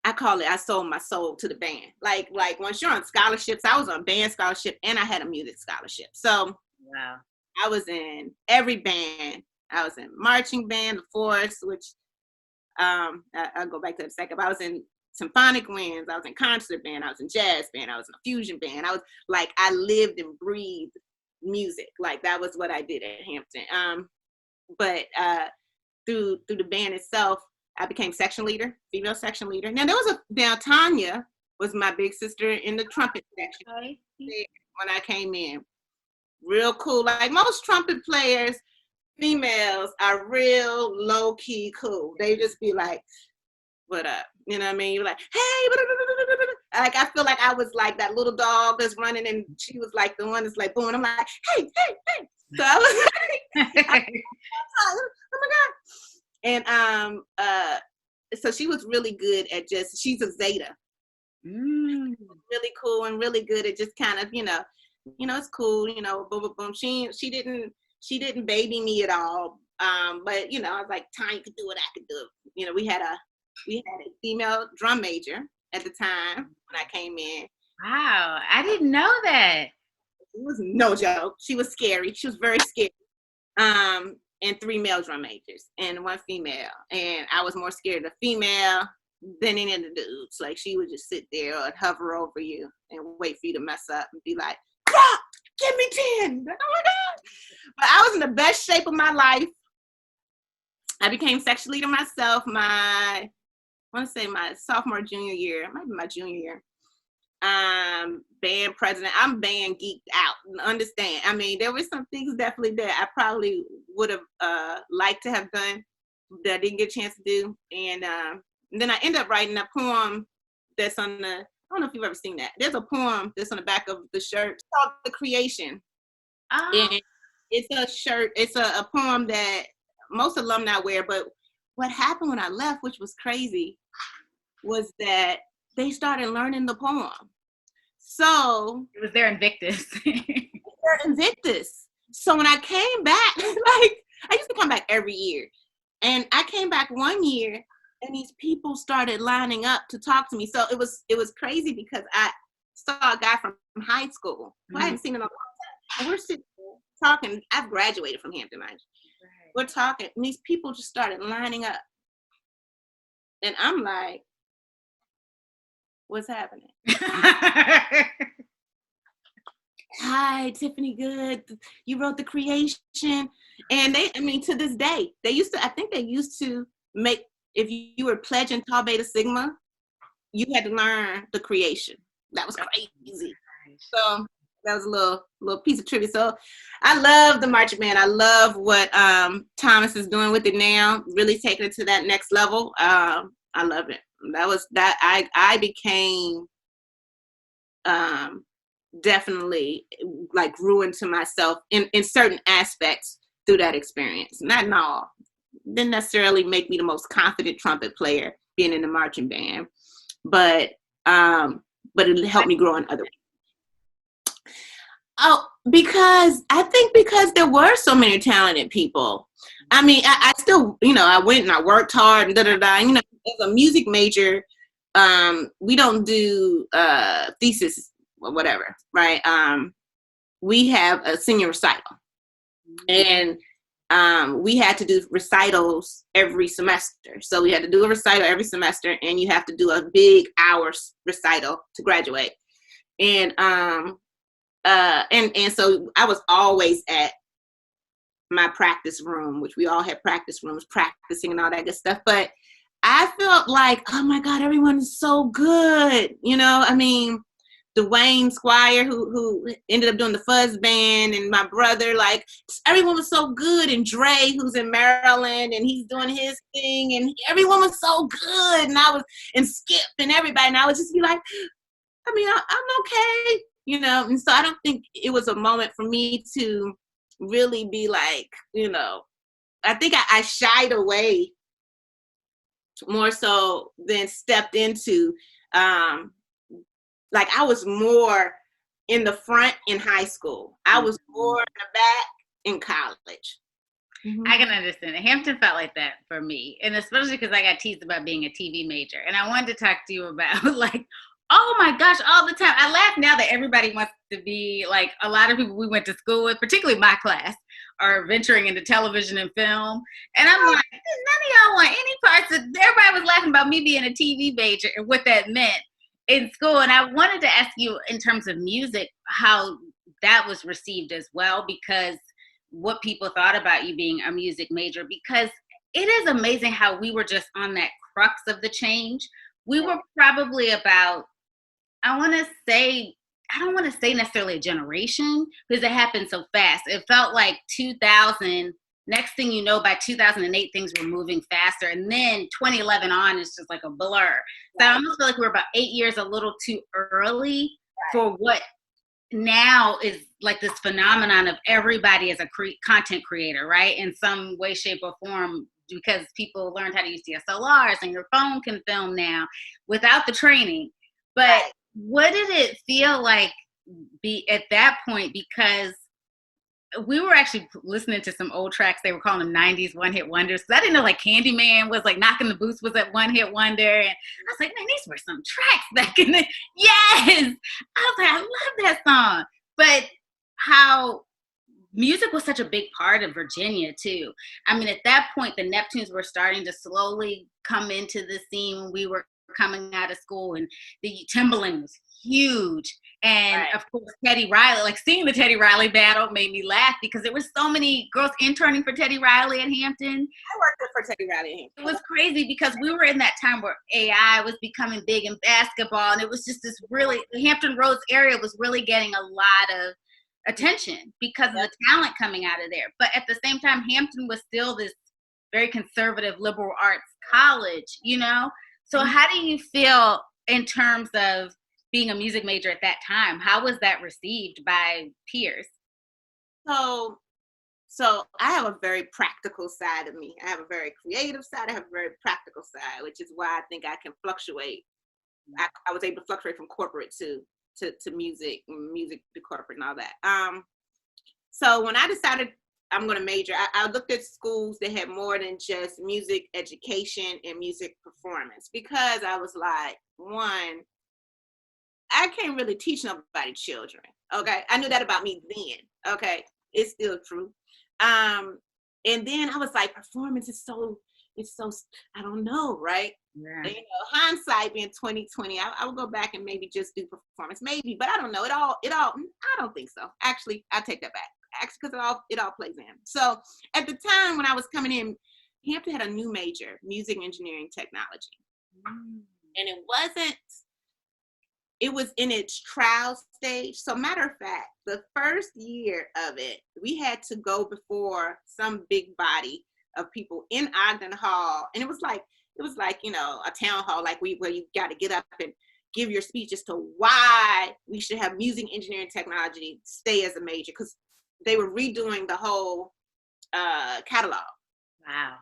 I call it, I sold my soul to the band. Like once you're on scholarships, I was on band scholarship and I had a music scholarship. So wow. I was in every band. I was in marching band, the Force, which I'll go back to that in a second. But I was in symphonic winds. I was in concert band. I was in jazz band. I was in a fusion band. I was like, I lived and breathed music. Like, that was what I did at Hampton. But through the band itself, I became section leader, female section leader. Now Tanya was my big sister in the trumpet section when I came in. Real cool. Like most trumpet players, females are real low key cool. They just be like, what up? You know what I mean? You're like, hey, like, I feel like I was like that little dog that's running, and she was like the one that's like, boom. And I'm like, hey. So I was like, oh my God. And so she was really good at she's a Zeta. Really cool and really good at just kind of, it's cool, boom, boom, boom. She didn't baby me at all. But I was like, Tanya could do what I could do. We had a female drum major at the time when I came in. Wow, I didn't know that. It was no joke. She was scary. She was very scary. And 3 male drum majors and 1 female. And I was more scared of the female than any of the dudes. Like, she would just sit there and hover over you and wait for you to mess up and be like, "Crop, give me 10. Like, oh my God. But I was in the best shape of my life. I became section leader myself I want to say my sophomore, junior year. It might be my junior year. Band president. I'm band geeked out. Understand? I mean, there were some things definitely that I probably would have liked to have done that I didn't get a chance to do. And then I ended up writing a poem that's on I don't know if you've ever seen that. There's a poem that's on the back of the shirt. It's called The Creation. Oh. And it's a shirt. It's a poem that most alumni wear. But what happened when I left, which was crazy, was that they started learning the poem. So it was their Invictus. So when I came back, like, I used to come back every year, and I came back one year, and these people started lining up to talk to me. So it was crazy because I saw a guy from high school who I hadn't seen in a long time, and we're sitting talking. I've graduated from Hampton, mind you. Right. We're talking, and these people just started lining up, and I'm like, what's happening? Hi, Tiffany Goode. You wrote The Creation. And to this day, I think they used to make, if you were pledging Tau Beta Sigma, you had to learn The Creation. That was crazy. So that was a little piece of trivia. So I love the marching band. I love what Thomas is doing with it now, really taking it to that next level. I love it. I became definitely like grew into myself in certain aspects through that experience. Not in all. Didn't necessarily make me the most confident trumpet player being in the marching band, but it helped me grow in other ways. Oh, because there were so many talented people. I mean, I still, I went and I worked hard and as a music major, we don't do thesis or whatever, right? We have a senior recital, and we had to do recitals every semester. So we had to do a recital every semester, and you have to do a big hours recital to graduate. And so I was always at my practice room, which we all had practice rooms, practicing and all that good stuff. But I felt like, oh my God, everyone is so good. You know, I mean, Dwayne Squire, who ended up doing the fuzz band, and my brother, like, everyone was so good. And Dre, who's in Maryland, and he's doing his thing, and everyone was so good. And I was, and Skip and everybody, and I would just be like, I mean, I'm okay, you know. And so I don't think it was a moment for me to really be like, you know, I think I shied away more so than stepped into, like I was more in the front in high school. I was more in the back in college. Mm-hmm. I can understand it. Hampton felt like that for me. And especially because I got teased about being a TV major. And I wanted to talk to you about like, oh my gosh, all the time. I laugh now that everybody wants to be like, a lot of people we went to school with, particularly my class, are venturing into television and film. And I'm like, none of y'all want any parts of, everybody was laughing about me being a TV major and what that meant in school. And I wanted to ask you in terms of music, how that was received as well, because what people thought about you being a music major, because it is amazing how we were just on that crux of the change. We were probably about, I don't want to say necessarily a generation, because it happened so fast. It felt like 2000, next thing you know, by 2008, things were moving faster. And then 2011 on is just like a blur. So I almost feel like we're about 8 years a little too early for what now is like this phenomenon of everybody as a content creator, right? In some way, shape, or form, because people learned how to use DSLRs and your phone can film now without the training. But what did it feel like be at that point? Because we were actually listening to some old tracks. They were calling them 90s one-hit wonders. I didn't know like Candyman was like Knocking the Boots was that one-hit wonder. And I was like, man, these were some tracks back in the, yes! I was like, I love that song. But how music was such a big part of Virginia too. I mean, at that point, the Neptunes were starting to slowly come into the scene when we were coming out of school, and the Timbaland was huge. And of course, Teddy Riley, like seeing the Teddy Riley battle made me laugh because there were so many girls interning for Teddy Riley at Hampton. I worked for Teddy Riley at Hampton. It was crazy because we were in that time where AI was becoming big in basketball, and it was just this really, the Hampton Roads area was really getting a lot of attention because of the talent coming out of there. But at the same time, Hampton was still this very conservative liberal arts college, you know? So how do you feel in terms of being a music major at that time? How was that received by peers? So I have a very practical side of me. I have a very creative side. I have a very practical side, which is why I think I can fluctuate. I was able to fluctuate from corporate to music to corporate and all that. So when I decided I'm going to major, I looked at schools that had more than just music education and music performance, because I was like, one, I can't really teach nobody children. Okay. I knew that about me then. Okay. It's still true. And then I was like, performance is so, I don't know. Right. Yeah. And, you know, hindsight being 2020, I would go back and maybe just do performance, maybe, but I don't know. It all, I don't think so. Actually, I take that back. Actually, because it all plays in. So at the time when I was coming in, Hampton had a new major, music engineering technology. And it was in its trial stage. So matter of fact, the first year of it, we had to go before some big body of people in Ogden Hall. And it was like, you know, a town hall, like where you got to get up and give your speech as to why we should have music engineering technology stay as a major, because they were redoing the whole catalog. Wow.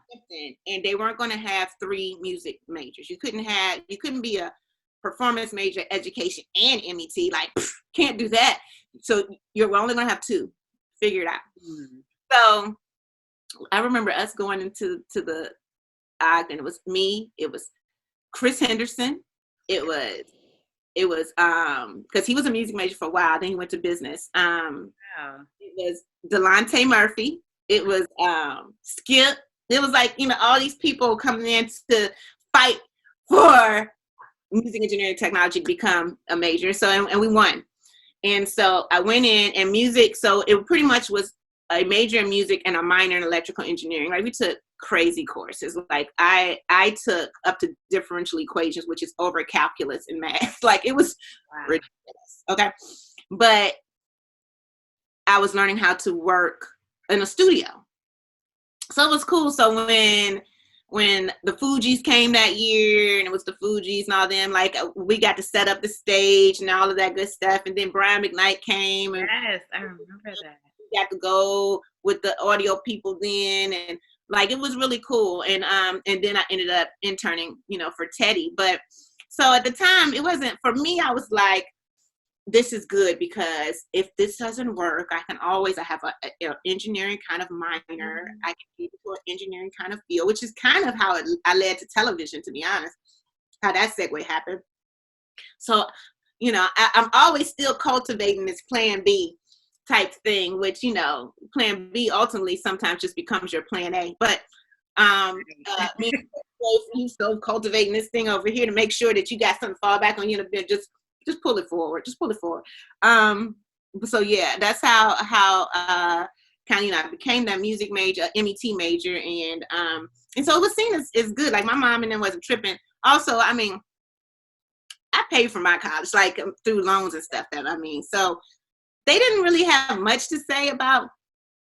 And they weren't going to have 3 music majors. You couldn't be a performance major, education, and MET. Like, can't do that. So you're only going to have 2. Figure it out. So I remember us going into the Ogden. It was me. It was Chris Henderson. It was because he was a music major for a while. Then he went to business. It was Delonte Murphy. It was Skip. It was like, you know, all these people coming in to fight for music engineering technology to become a major. So, and we won. And so I went in, and music, so it pretty much was a major in music and a minor in electrical engineering. Right? We took crazy courses. Like I took up to differential equations, which is over calculus in math. Like it was ridiculous. Okay. But I was learning how to work in a studio. So it was cool. So when the Fugees came that year, and it was the Fugees and all them, like we got to set up the stage and all of that good stuff. And then Brian McKnight came. And yes, I remember that. We got to go with the audio people then, and like it was really cool. And then I ended up interning, for Teddy. But so at the time, it wasn't for me. I was like, this is good, because if this doesn't work, I have an engineering kind of minor. Mm-hmm. I can get into an engineering kind of field, which is kind of how I led to television, to be honest, how that segue happened. So, I'm always still cultivating this plan B type thing, which, plan B ultimately sometimes just becomes your plan A. But you still cultivating this thing over here to make sure that you got something to fall back on, just pull it forward. So yeah, that's how kind of, I became that music major, MET major. And so it was seen as good. Like my mom and them wasn't tripping. Also, I mean, I paid for my college, like through loans and stuff so they didn't really have much to say about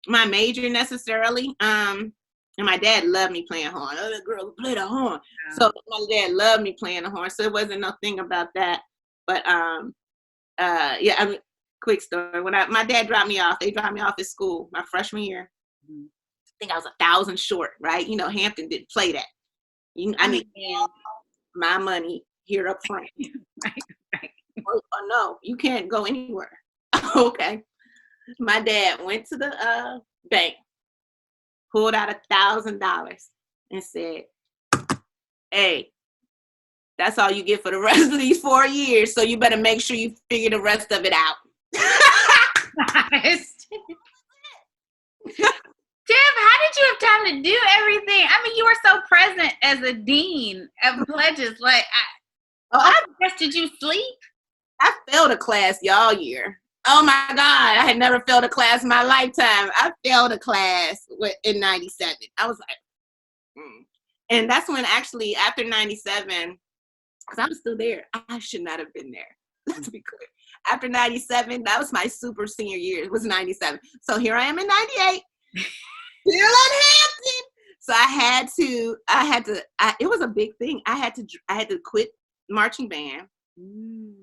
my major necessarily. And my dad loved me playing horn. Oh, that girl play the horn. Yeah. So my dad loved me playing the horn. So it wasn't nothing about that. But quick story. When my dad dropped me off, they dropped me off at school my freshman year. Mm-hmm. I think I was 1,000 short, right? Hampton didn't play that. I need my money here up front. Right. Oh, no, you can't go anywhere. Okay. My dad went to the bank, pulled out $1,000 and said, hey, that's all you get for the rest of these 4 years. So you better make sure you figure the rest of it out. Tiff, how did you have time to do everything? I mean, you were so present as a dean of pledges. Like, did you sleep? I failed a class y'all year. Oh my God, I had never failed a class in my lifetime. I failed a class in 97. I was like, And that's when actually after 97, because I'm still there. I should not have been there. Let's be clear. After 97, that was my super senior year. It was 97. So here I am in 98. Still at Hampton. So I had to, it was a big thing. I had to quit marching band. And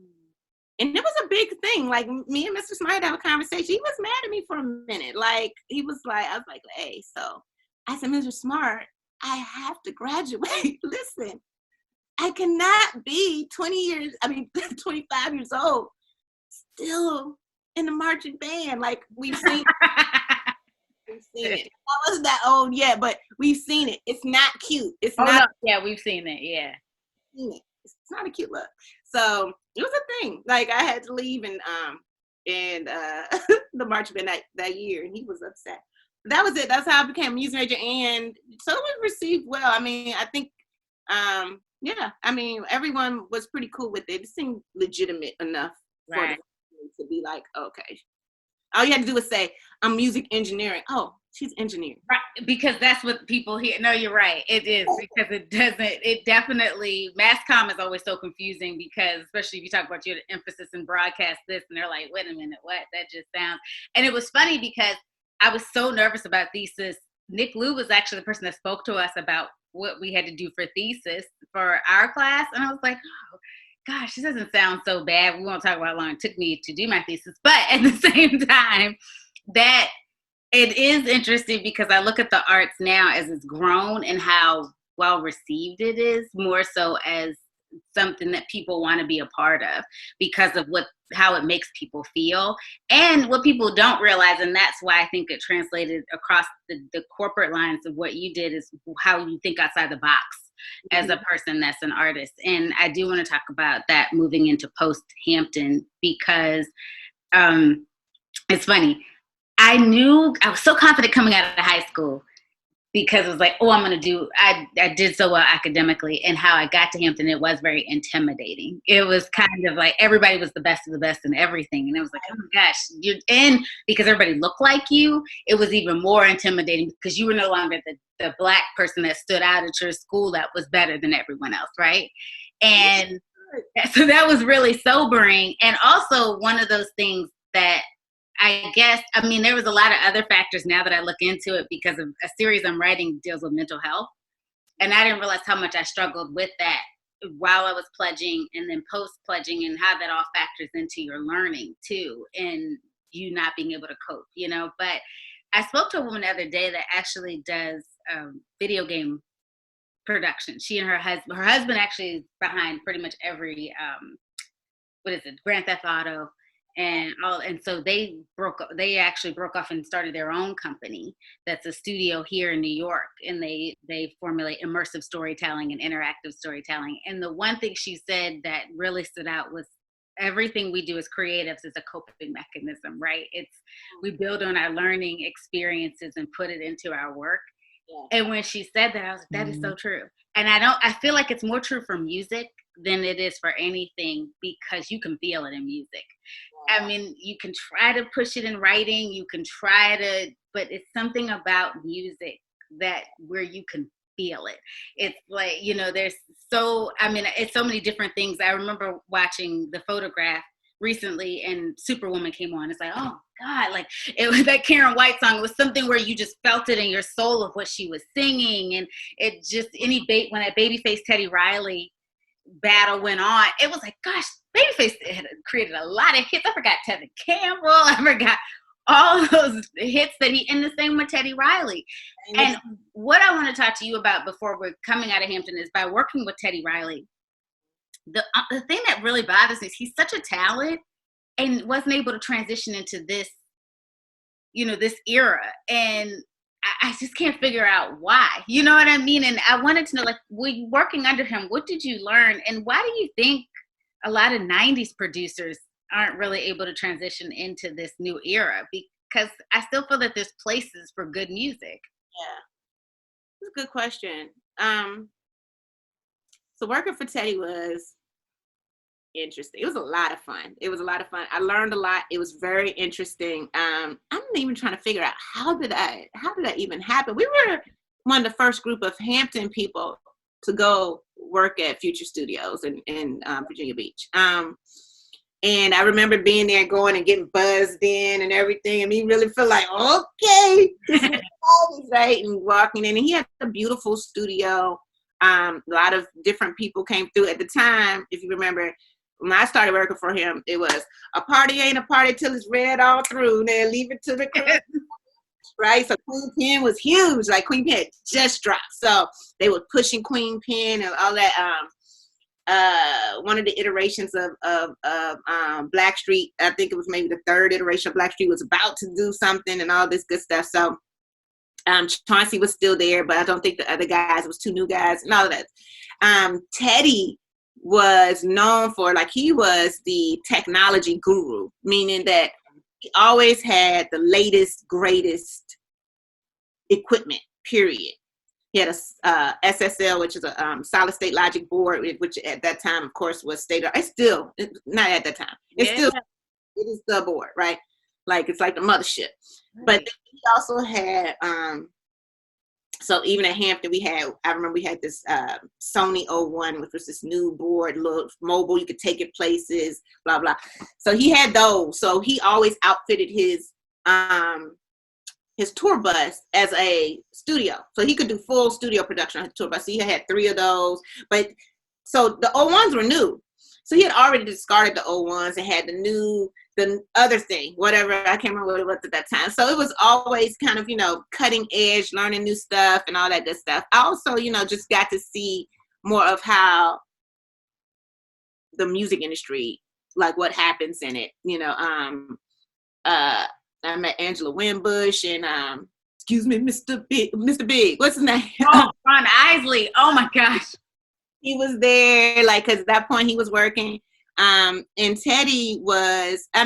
it was a big thing. Like me and Mr. Smythe had a conversation. He was mad at me for a minute. Like I was like, hey, so I said, Mr. Smart, I have to graduate. Listen. I cannot be 25 years old, still in the marching band. Like we've seen it. I wasn't that old yet, but we've seen it. It's not cute. It's not. No. Yeah, we've seen it. Yeah. It's not a cute look. So it was a thing. Like I had to leave and the marching band that year, and he was upset. That was it. That's how I became a music major, and so it was received well. I mean, I think. Yeah, I mean, everyone was pretty cool with it. It seemed legitimate enough for them to be like, okay. All you had to do was say, I'm music engineering. Oh, she's engineering. Right, because that's what people hear. No, you're right. It is, because it definitely, mass comm is always so confusing, because especially if you talk about your emphasis in broadcast this, and they're like, wait a minute, what? That just sounds. And it was funny because I was so nervous about thesis. Nick Lou was actually the person that spoke to us about what we had to do for thesis for our class. And I was like, oh gosh, this doesn't sound so bad. We won't talk about how long it took me to do my thesis. But at the same time, that it is interesting, because I look at the arts now as it's grown and how well received it is, more so as something that people want to be a part of because of how it makes people feel, and what people don't realize. And that's why I think it translated across the corporate lines of what you did, is how you think outside the box as a person that's an artist. And I do want to talk about that moving into post Hampton, because it's funny. I was so confident coming out of high school, because it was like, oh, I did so well academically, and how I got to Hampton, it was very intimidating. It was kind of like everybody was the best of the best in everything. And it was like, oh my gosh, you're in, because everybody looked like you. It was even more intimidating, because you were no longer the Black person that stood out at your school that was better than everyone else, right? And so that was really sobering. And also one of those things that I guess, I mean, there was a lot of other factors now that I look into it, because of a series I'm writing deals with mental health. And I didn't realize how much I struggled with that while I was pledging and then post-pledging, and how that all factors into your learning too, and you not being able to cope, you know. But I spoke to a woman the other day that actually does video game production. She and her husband actually is behind pretty much every Grand Theft Auto and all. And so they actually broke off and started their own company that's a studio here in New York, and they formulate immersive storytelling and interactive storytelling. And the one thing she said that really stood out was, everything we do as creatives is a coping mechanism, right? We build on our learning experiences and put it into our work. Yeah. And when she said that, I was like, that is so true. And I feel like it's more true for music than it is for anything, because you can feel it in music. Yeah. I mean, you can try to push it in writing, but it's something about music where you can feel it. It's like, you know, it's so many different things. I remember watching The Photograph recently, and Superwoman came on. It's like, oh God, like it was that Karen White song. It was something where you just felt it in your soul of what she was singing. And it just, when that Babyface Teddy Riley battle went on, it was like, gosh, Babyface had created a lot of hits. I forgot Tevin Campbell. I forgot all those hits and the same with Teddy Riley. And what I want to talk to you about before we're coming out of Hampton is, by working with Teddy Riley, the thing that really bothers me is he's such a talent and wasn't able to transition into this, you know, this era. And I just can't figure out why, you know what I mean? And I wanted to know, like, working under him, what did you learn? And why do you think a lot of 90s producers aren't really able to transition into this new era? Because I still feel that there's places for good music. Yeah, it's a good question. So working for Teddy was interesting. It was a lot of fun. I learned a lot. It was very interesting. I'm even trying to figure out how did that even happen? We were one of the first group of Hampton people to go work at Future Studios in Virginia Beach. And I remember being there, going and getting buzzed in and everything, and me really feel like, okay, this is right, and walking in. And he had a beautiful studio. A lot of different people came through at the time. If you remember, when I started working for him, it was a party ain't a party till it's red all through. Then leave it to the club. Right? So Queen Pen was huge. Like Queen Pen just dropped. So they were pushing Queen Pen and all that. One of the iterations of Blackstreet, I think it was maybe the third iteration of Blackstreet, was about to do something and all this good stuff. So Chauncey was still there, but I don't think the other guys, it was two new guys and all of that. Teddy was known for, like, he was the technology guru, meaning that he always had the latest, greatest equipment, period. He had a SSL, which is a solid state logic board, which at that time, of course, was state of, not at that time. It is the board, right? Like, it's like the mothership. Right. But he also had, so even at Hampton, I remember we had this Sony 01, which was this new board, little mobile, you could take it places, blah, blah. So he had those. So he always outfitted his tour bus as a studio. So he could do full studio production on his tour bus. So he had 3 of those. But so the 01s were new. So he had already discarded the 01s and had the other thing, whatever, I can't remember what it was at that time. So it was always kind of, you know, cutting edge, learning new stuff and all that good stuff. I also, you know, just got to see more of how the music industry, like what happens in it, you know. I met Angela Winbush and excuse me, Mr. Big, what's his name? Oh, Ron Isley. Oh my gosh. He was there, like, because at that point he was working. And Teddy was, I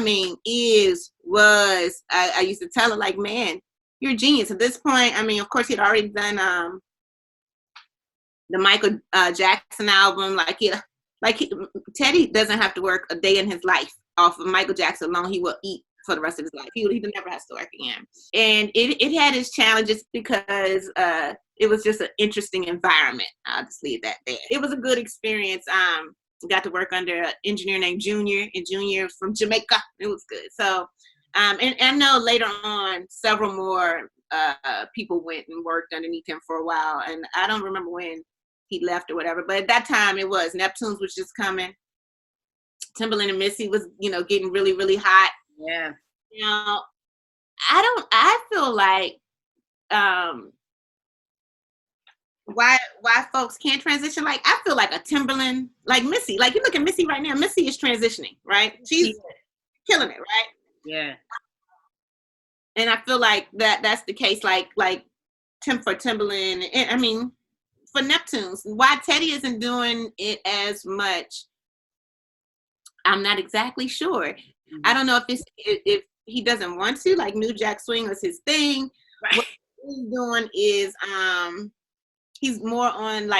used to tell her, like, man, you're a genius. At this point, I mean, of course, he'd already done the Michael Jackson album. Teddy doesn't have to work a day in his life off of Michael Jackson alone. He will eat for the rest of his life. He never has to work again. And it had its challenges because it was just an interesting environment. I'll just leave that there. It was a good experience. Got to work under an engineer named Junior, and Junior from Jamaica. It was good. So, and I know later on, several more people went and worked underneath him for a while. And I don't remember when he left or whatever, but at that time it was Neptunes was just coming. Timberland and Missy was, getting really, really hot. Yeah. I feel like why folks can't transition. Like, I feel like a Timberland, like Missy, like you look at Missy right now, Missy is transitioning, right? She's killing it, right? Yeah. And I feel like that's the case, like for Timberland, and I mean, for Neptunes. Why Teddy isn't doing it as much, I'm not exactly sure. Mm-hmm. I don't know if he doesn't want to, like New Jack Swing was his thing. Right. What he's doing is he's more on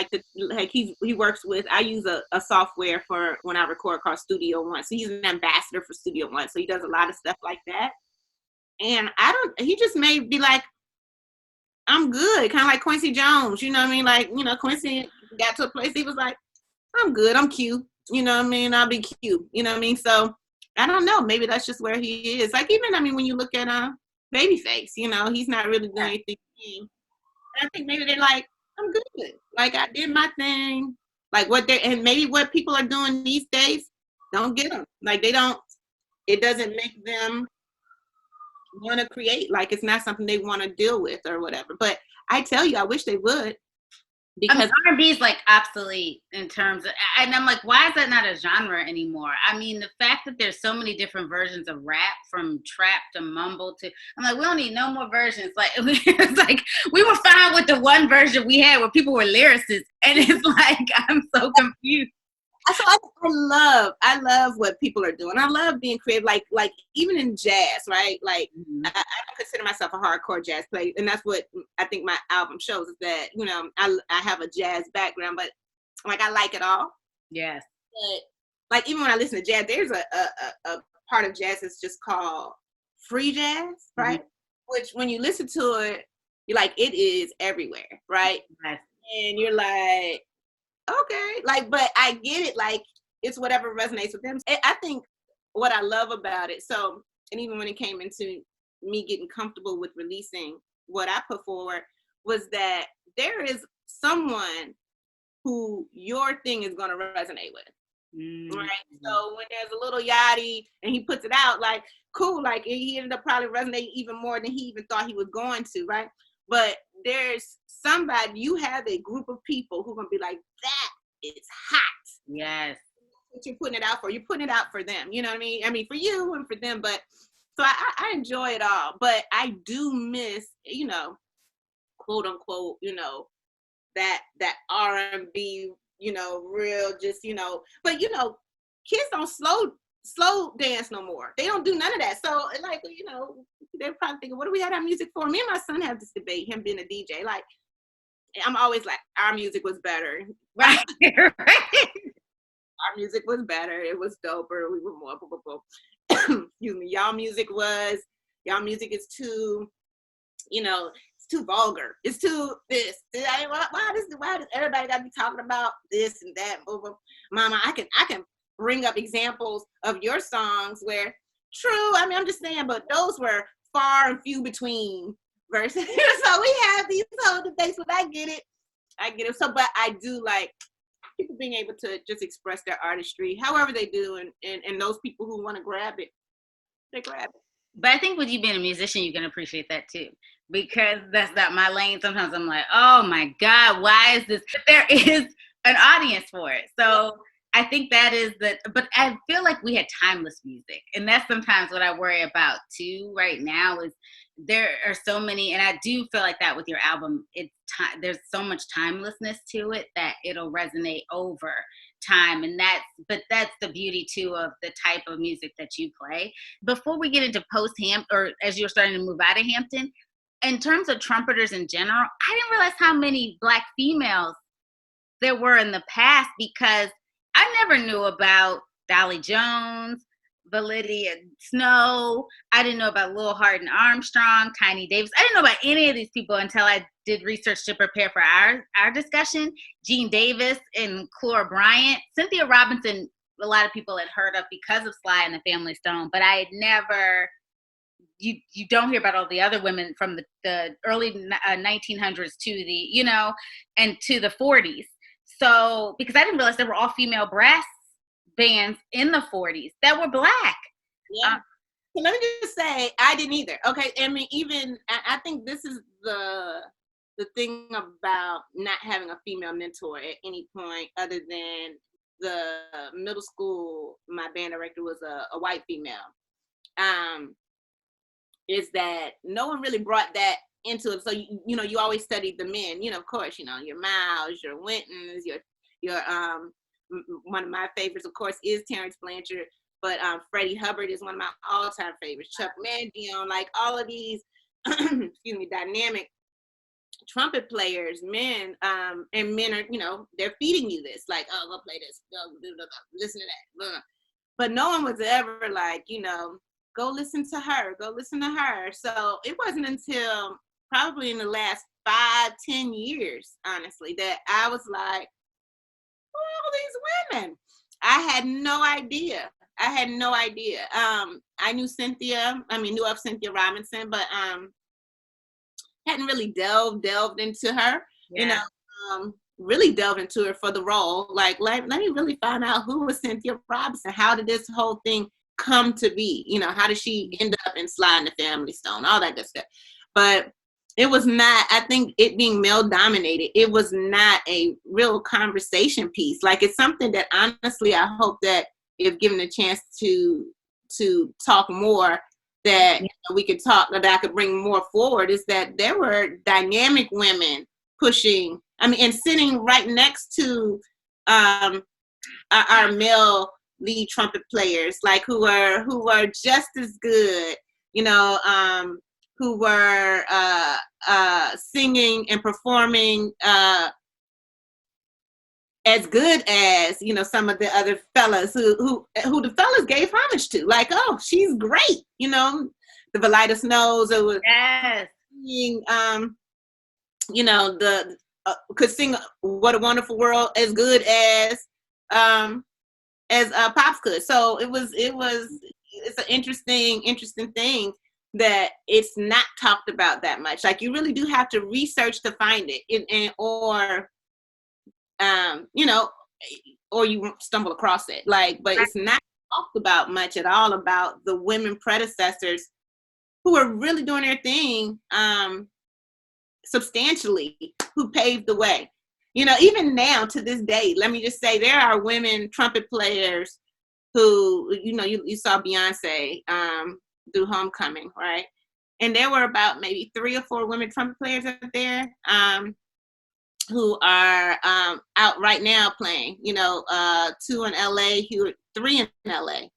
he works with, I use a software for when I record called Studio.1. So he's an ambassador for Studio.1. So he does a lot of stuff like that. And he just may be like, I'm good. Kind of like Quincy Jones, you know what I mean? Like, Quincy got to a place, he was like, I'm good. I'm cute. You know what I mean? I'll be cute. You know what I mean? So I don't know. Maybe that's just where he is. Like, even, I mean, when you look at Babyface, he's not really doing anything. I think maybe they're like, I'm good. Like, I did my thing. Like, and maybe what people are doing these days, don't get them. Like, it doesn't make them want to create. Like, it's not something they want to deal with or whatever. But I tell you, I wish they would. Because R&B is like obsolete in terms of, and I'm like, why is that not a genre anymore? I mean, the fact that there's so many different versions of rap, from trap to mumble to, I'm like, we don't need no more versions. Like, it's like we were fine with the one version we had where people were lyricists, and it's like, I'm so confused. So I love what people are doing. I love being creative, like even in jazz, right? Like, mm-hmm. I don't consider myself a hardcore jazz player, and that's what I think my album shows, is that, I have a jazz background, but like, I like it all. Yes. But like, even when I listen to jazz, there's a part of jazz that's just called free jazz, right? Mm-hmm. Which when you listen to it, you're like, it is everywhere, right? Yes. And you're like, okay, like, but I get it. Like, it's whatever resonates with them. I think what I love about it, so, and even when it came into me getting comfortable with releasing what I put forward, was that there is someone who your thing is going to resonate with. Mm-hmm. Right? So when there's a little Yachty and he puts it out, like, cool, like, he ended up probably resonating even more than he even thought he was going to, right? But there's somebody, you have a group of people who are going to be like, that is hot. Yes. What you're putting it out for. You're putting it out for them. You know what I mean? I mean, for you and for them. But so I enjoy it all. But I do miss, quote unquote, that R&B, real, just, but, kids don't slow dance no more. They don't do none of that. So, like, they're probably thinking, what do we have our music for? Me and my son have this debate, him being a DJ. Like, I'm always like, our music was better. Right. Our music was better. It was doper. We were more, blah, blah, blah. Excuse me. Y'all music is too, it's too vulgar. It's too this. Why does everybody got to be talking about this and that? Blah, blah. Mama, I can bring up examples of your songs where, true, I mean, I'm just saying, but those were far and few between verses. So we have these whole debates, but I get it. So, but I do like people being able to just express their artistry however they do, and those people who want to grab it, they grab it. But I think with you being a musician, you can appreciate that too, because that's not my lane. Sometimes I'm like, oh my God, why is this? But there is an audience for it. So I think that is but I feel like we had timeless music, and that's sometimes what I worry about too right now, is there are so many, and I do feel like that with your album, there's so much timelessness to it that it'll resonate over time, and that's the beauty too of the type of music that you play. Before we get into or as you're starting to move out of Hampton, in terms of trumpeters in general, I didn't realize how many Black females there were in the past, because I never knew about Dolly Jones, Validity and Snow. I didn't know about Lil Hart and Armstrong, Tiny Davis. I didn't know about any of these people until I did research to prepare for our discussion. Gene Davis and Clora Bryant. Cynthia Robinson, a lot of people had heard of because of Sly and the Family Stone, but I had never, you don't hear about all the other women from the early 1900s to the, and to the 40s. So, because I didn't realize there were all female brass bands in the 40s that were Black. Yeah. So let me just say, I didn't either. Okay. I mean, even, I think this is the thing about not having a female mentor at any point other than the middle school, my band director was a white female. Is that no one really brought that into it. So, you always studied the men, of course, your Miles, your Wintons, your one of my favorites, of course, is Terrence Blanchard, but Freddie Hubbard is one of my all-time favorites. Chuck Mangione, like all of these, dynamic trumpet players, men, and men are, they're feeding you this, like, oh, go play this, go listen to that. But no one was ever like, go listen to her, go listen to her. So it wasn't until probably in the last 5-10 years, honestly, that I was like, all these women. I had no idea. I knew knew of Cynthia Robinson, but hadn't really delved into her, really delved into her for the role. Like, let me really find out who was Cynthia Robinson. How did this whole thing come to be? How did she end up in Sly and the Family Stone? All that good stuff. But it was not, I think it being male dominated, it was not a real conversation piece. Like, it's something that honestly, I hope that if given a chance to talk more, that we could talk, that I could bring more forward, is that there were dynamic women pushing, and sitting right next to our male lead trumpet players, like who were just as good, who were singing and performing as good as some of the other fellas who the fellas gave homage to, like, oh, she's great, the Valida Snows, it was singing, could sing What a Wonderful World as good as Pops could. So it's an interesting thing that it's not talked about that much. Like, you really do have to research to find it, or you stumble across it. Like, but it's not talked about much at all about the women predecessors who are really doing their thing substantially, who paved the way. Even now to this day, let me just say, there are women trumpet players who, you saw Beyonce through Homecoming, right? And there were about maybe 3 or 4 women trumpet players out there who are out right now playing, 2 in LA, 3 in LA.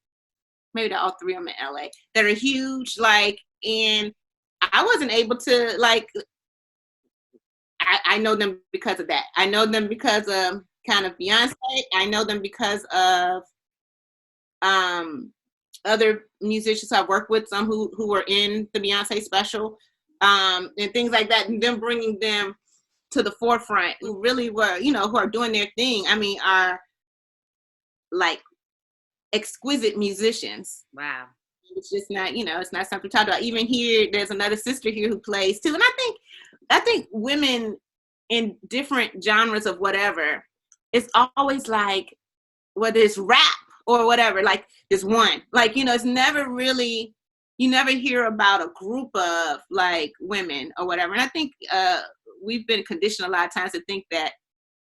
Maybe they're all 3 of them in LA that are huge, like, and I wasn't able to, like, I know them because of that. I know them because of kind of Beyonce. I know them because of other musicians I've worked with, some who were in the Beyonce special, and things like that, and them bringing them to the forefront, who really were, who are doing their thing. Are like exquisite musicians. Wow. It's just not, it's not something to talk about. Even here, there's another sister here who plays too. And I think women in different genres of whatever, it's always like, whether it's rap or whatever, like there's one, like, it's never really, you never hear about a group of like women or whatever. And I think we've been conditioned a lot of times to think that,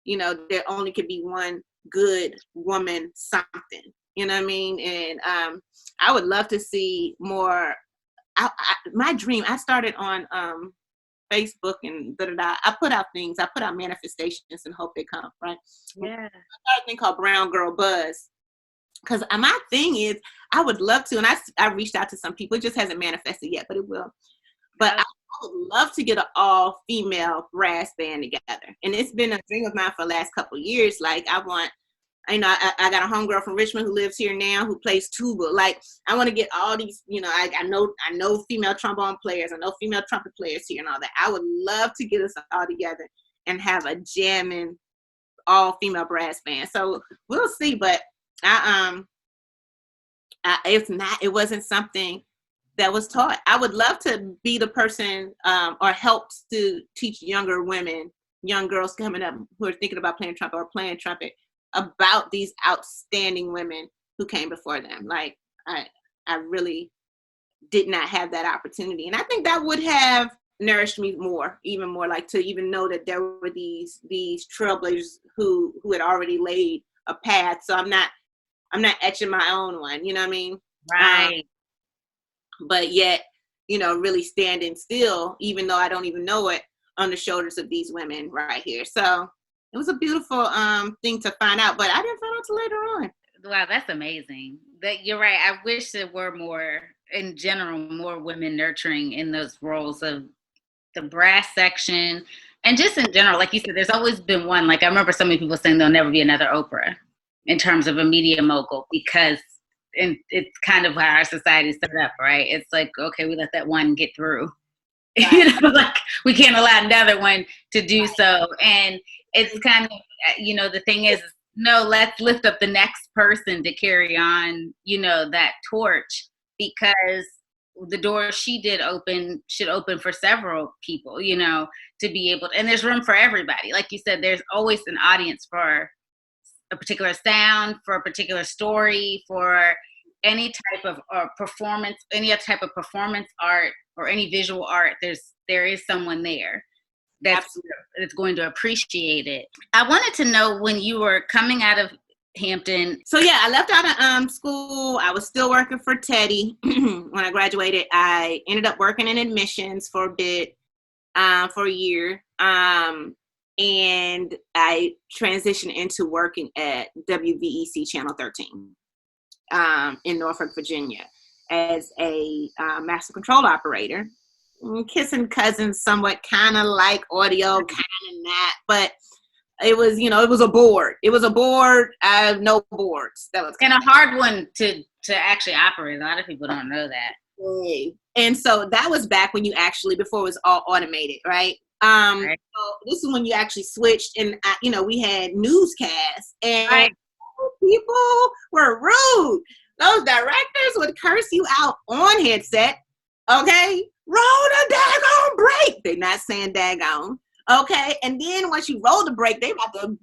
there only could be one good woman something, you know what I mean? And I would love to see more. My dream, I started on Facebook and I put out things, I put out manifestations and hope they come, right? Yeah. I started a thing called Brown Girl Buzz. Because my thing is, I would love to, and I reached out to some people, it just hasn't manifested yet, but it will. But I would love to get an all-female brass band together. And it's been a dream of mine for the last couple of years. Like, I want I got a homegirl from Richmond who lives here now who plays tuba. Like, I want to get all these, I know female trombone players, I know female trumpet players here and all that. I would love to get us all together and have a jamming all female brass band. So we'll see, but it wasn't something that was taught. I would love to be the person or help to teach younger women, young girls coming up who are thinking about playing trumpet or playing trumpet about these outstanding women who came before them. Like, I really did not have that opportunity. And I think that would have nourished me even more, like to even know that there were these trailblazers who had already laid a path. So I'm not etching my own one, you know what I mean? Right. But yet, really standing still, even though I don't even know it, on the shoulders of these women right here. So it was a beautiful thing to find out, but I didn't find out till later on. Wow, that's amazing. That you're right. I wish there were more, in general, more women nurturing in those roles of the brass section, and just in general, like you said, there's always been one. Like, I remember so many people saying there'll never be another Oprah in terms of a media mogul, because it's kind of how our society is set up, right? It's like, okay, we let that one get through. Right. Like, we can't allow another one to do right. So. And it's kind of, the thing is, no, let's lift up the next person to carry on, that torch, because the door she did open should open for several people, to be able to, and there's room for everybody. Like you said, there's always an audience for a particular sound, for a particular story, for any type of performance, any type of performance art or any visual art. There is someone there that's going to appreciate it. I wanted to know, when you were coming out of Hampton. So yeah, I left out of school. I was still working for Teddy when I graduated. I ended up working in admissions for a bit, for a year. And I transitioned into working at WVEC Channel 13 in Norfolk, Virginia, as a master control operator. Kissing cousins, somewhat, kind of like audio, kind of not, but it was, it was a board. It was a board. I have no boards. That was and a hard one to actually operate. A lot of people don't know that. And so that was back when before it was all automated, right? Right. So this is when you actually switched, and we had newscasts, and right. People were rude. Those directors would curse you out on headset. Okay, roll the daggone break. They're not saying daggone. Okay, and then once you roll the break, they about to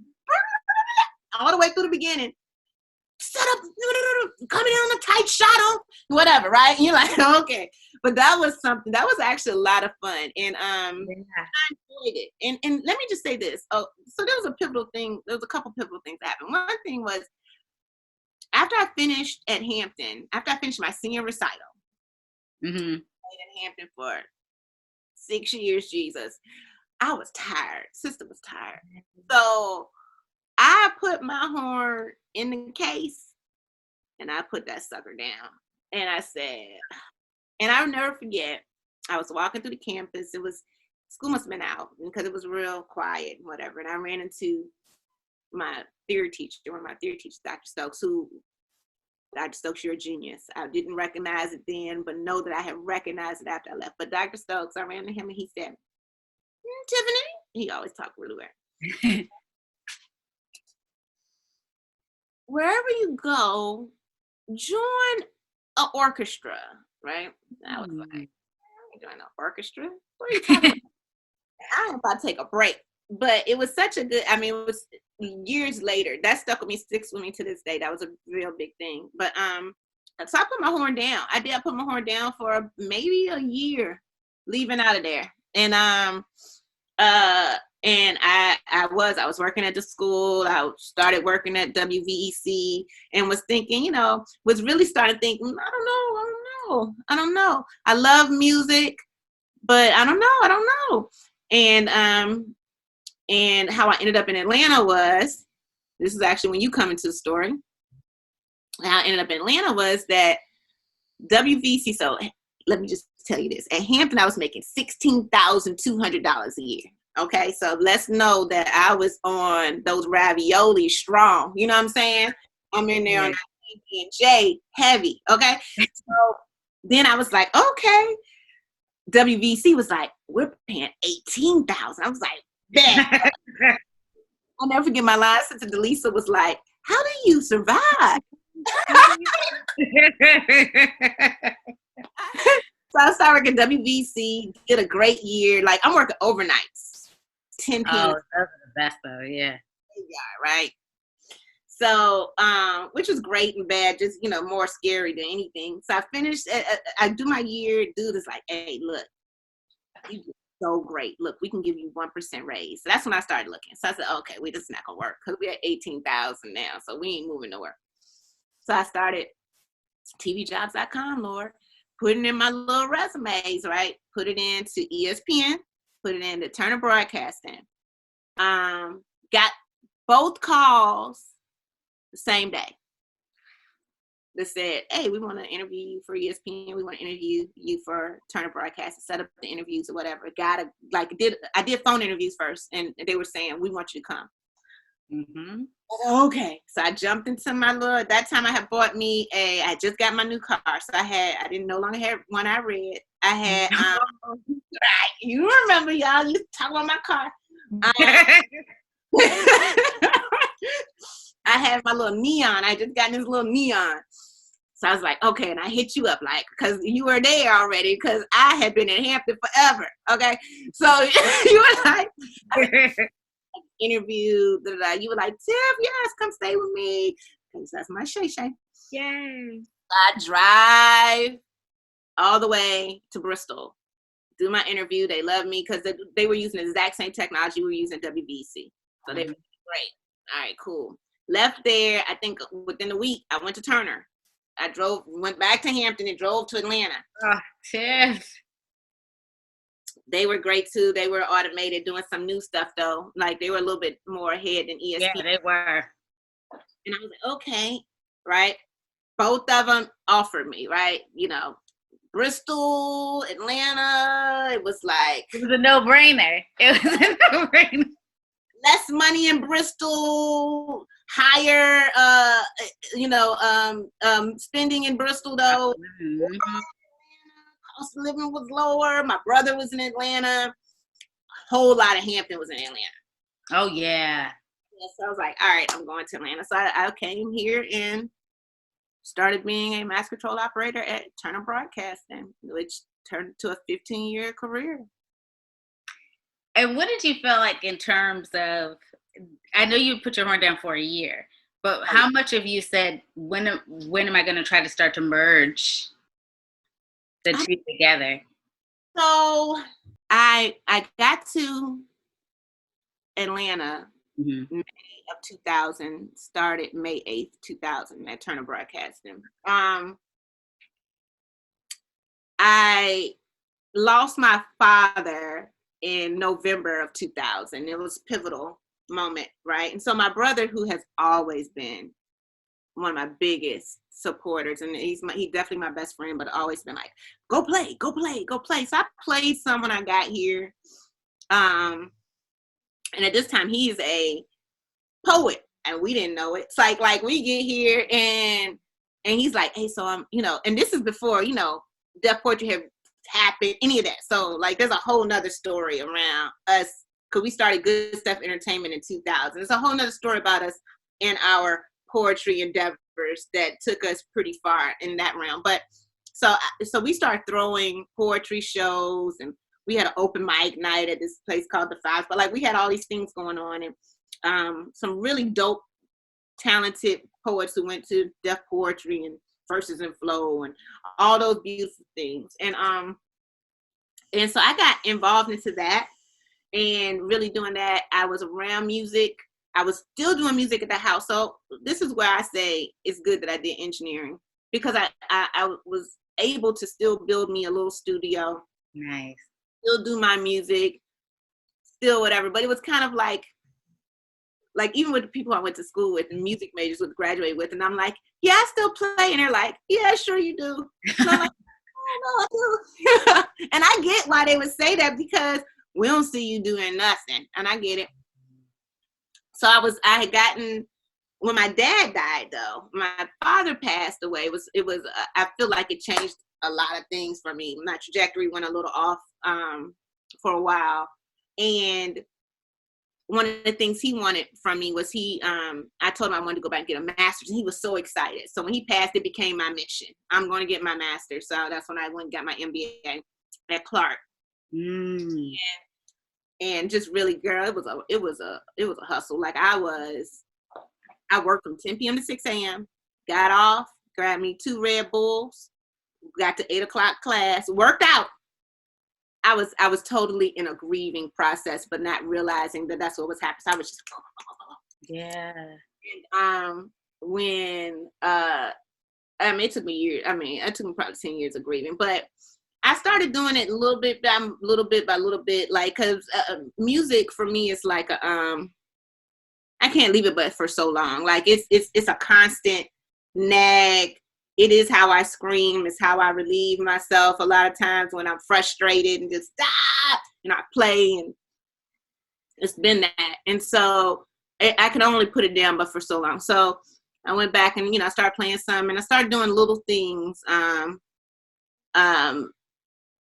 all the way through the beginning. Set up, coming in on a tight shot on whatever, right? And you're like, okay. But that was something that was actually a lot of fun, and I enjoyed it. And let me just say this. Oh, so there was a pivotal thing. There was a couple pivotal things that happened. One thing was, after I finished at Hampton, after I finished my senior recital, I stayed in Hampton for 6 years. Jesus, I was tired. Sister was tired. So I put my horn in the case, and I put that sucker down, and I said, and I'll never forget, I was walking through the campus. School must have been out because it was real quiet and whatever. And I ran into my theory teacher, one of my theory teachers, Dr. Stokes, Dr. Stokes, you're a genius. I didn't recognize it then, but know that I had recognized it after I left. But Dr. Stokes, I ran to him and he said, Tiffany, he always talked really weird. Wherever you go, join an orchestra, right? I was like, join an orchestra? What are you talking about? I am about to take a break. But it was such a good, it was years later. That sticks with me to this day. That was a real big thing. But so I put my horn down. I put my horn down for maybe a year, leaving out of there. And I was working at the school. I started working at WVEC and was thinking, was really starting thinking, I don't know. I love music, but I don't know. And how I ended up in Atlanta was, this is actually when you come into the story. How I ended up in Atlanta was that WVC, so let me just tell you this. At Hampton, I was making $16,200 a year. Okay, so let's know that I was on those ravioli strong. You know what I'm saying? I'm in there on that PB&J heavy. Okay, so then I was like, okay. WVC was like, we're paying $18,000. I was like, bet. I'll never forget my last sister Delisa was like, how do you survive? So I started working WVC, did a great year. Like I'm working overnights, 10 p.m. Oh, those are the best though, yeah. Right. So, which was great and bad, just, more scary than anything. So I finished, I do my year. Dude is like, hey, look, you did so great. Look, we can give you 1% raise. So that's when I started looking. So I said, okay, this is not going to work because we're at 18,000 now. So we ain't moving nowhere. So I started tvjobs.com, Lord, putting in my little resumes, right? Put it into ESPN, put it into Turner Broadcasting. Got both calls the same day. They said, hey, we want to interview you for ESPN. We want to interview you for Turner Broadcasting, set up the interviews or whatever. I did phone interviews first, and they were saying, we want you to come. Mm-hmm. Okay. So I jumped into my little, at that time I had bought me I just got my new car. So I didn't no longer have one I read. I had, right, you remember y'all, you talk about my car. I had my little neon. I just got this little neon. So I was like, okay, and I hit you up, like, because you were there already, because I had been in Hampton forever. Okay. So you were like, interview, you were like, Tiff, yes, come stay with me. Because that's my Shay. Yay. I drive all the way to Bristol, do my interview. They loved me because they were using the exact same technology we were using at WBC. So they were great. All right, cool. Left there, I think within a week, I went to Turner. Went back to Hampton and drove to Atlanta. Oh, Tiff. They were great too. They were automated, doing some new stuff though. Like they were a little bit more ahead than ESPN. Yeah, they were. And I was like, okay, right? Both of them offered me, right? Bristol, Atlanta. It was a no-brainer. Less money in Bristol, higher, spending in Bristol though. Mm-hmm. Cost of living was lower. My brother was in Atlanta. A whole lot of Hampton was in Atlanta. Oh yeah. So I was like, all right, I'm going to Atlanta. So I came here and started being a mass control operator at Turner Broadcasting, which turned to a 15-year career. And what did you feel like in terms of, I know you put your horn down for a year, but how much of you said, when am I going to try to start to merge the two together? So I got to Atlanta May of 2000, started May 8th, 2000 at Turner Broadcasting. I lost my father in November of 2000. It was a pivotal moment, right? And so my brother, who has always been one of my biggest supporters, and he's definitely my best friend, but always been like, go play. So I played some when I got here. And at this time, he's a poet, and we didn't know it. It's like we get here, and he's like, hey, so I'm, and this is before, Deaf Poetry had happened, any of that. So there's a whole nother story around us, because we started Good Stuff Entertainment in 2000. There's a whole nother story about us and our poetry endeavors that took us pretty far in that realm. But so we started throwing poetry shows, and we had an open mic night at this place called The Fives. But we had all these things going on, and some really dope, talented poets who went to Deaf Poetry and Verses and Flow and all those beautiful things. And so I got involved into that and really doing that. I was around music. I was still doing music at the house. So this is where I say it's good that I did engineering, because I was able to still build me a little studio. Nice. Still do my music, still whatever. But it was kind of like even with the people I went to school with and music majors would graduate with, and I'm like, yeah, I still play. And they're like, yeah, sure you do. And I'm like, oh, no, I do. And I get why they would say that, because We don't see you doing nothing. And I get it. So I had gotten, when my dad died though, my father passed away. I feel like it changed a lot of things for me. My trajectory went a little off for a while. And one of the things he wanted from me was I told him I wanted to go back and get a master's, and he was so excited. So when he passed, it became my mission. I'm going to get my master's. So that's when I went and got my MBA at Clark. And just really, girl, it was a hustle. Like I worked from 10 p.m. to 6 a.m., got off, grabbed me 2 Red Bulls, got to 8 o'clock class, worked out. I was totally in a grieving process, but not realizing that that's what was happening. So I was just, yeah. And when it took me years. It took me probably 10 years of grieving, but I started doing it little bit by little bit, like, cause music for me is like I can't leave it but for so long. Like it's a constant nag. It is how I scream. It's how I relieve myself. A lot of times when I'm frustrated and just stop, I play, and it's been that. And so I could only put it down, but for so long. So I went back and, I started playing some, and I started doing little things,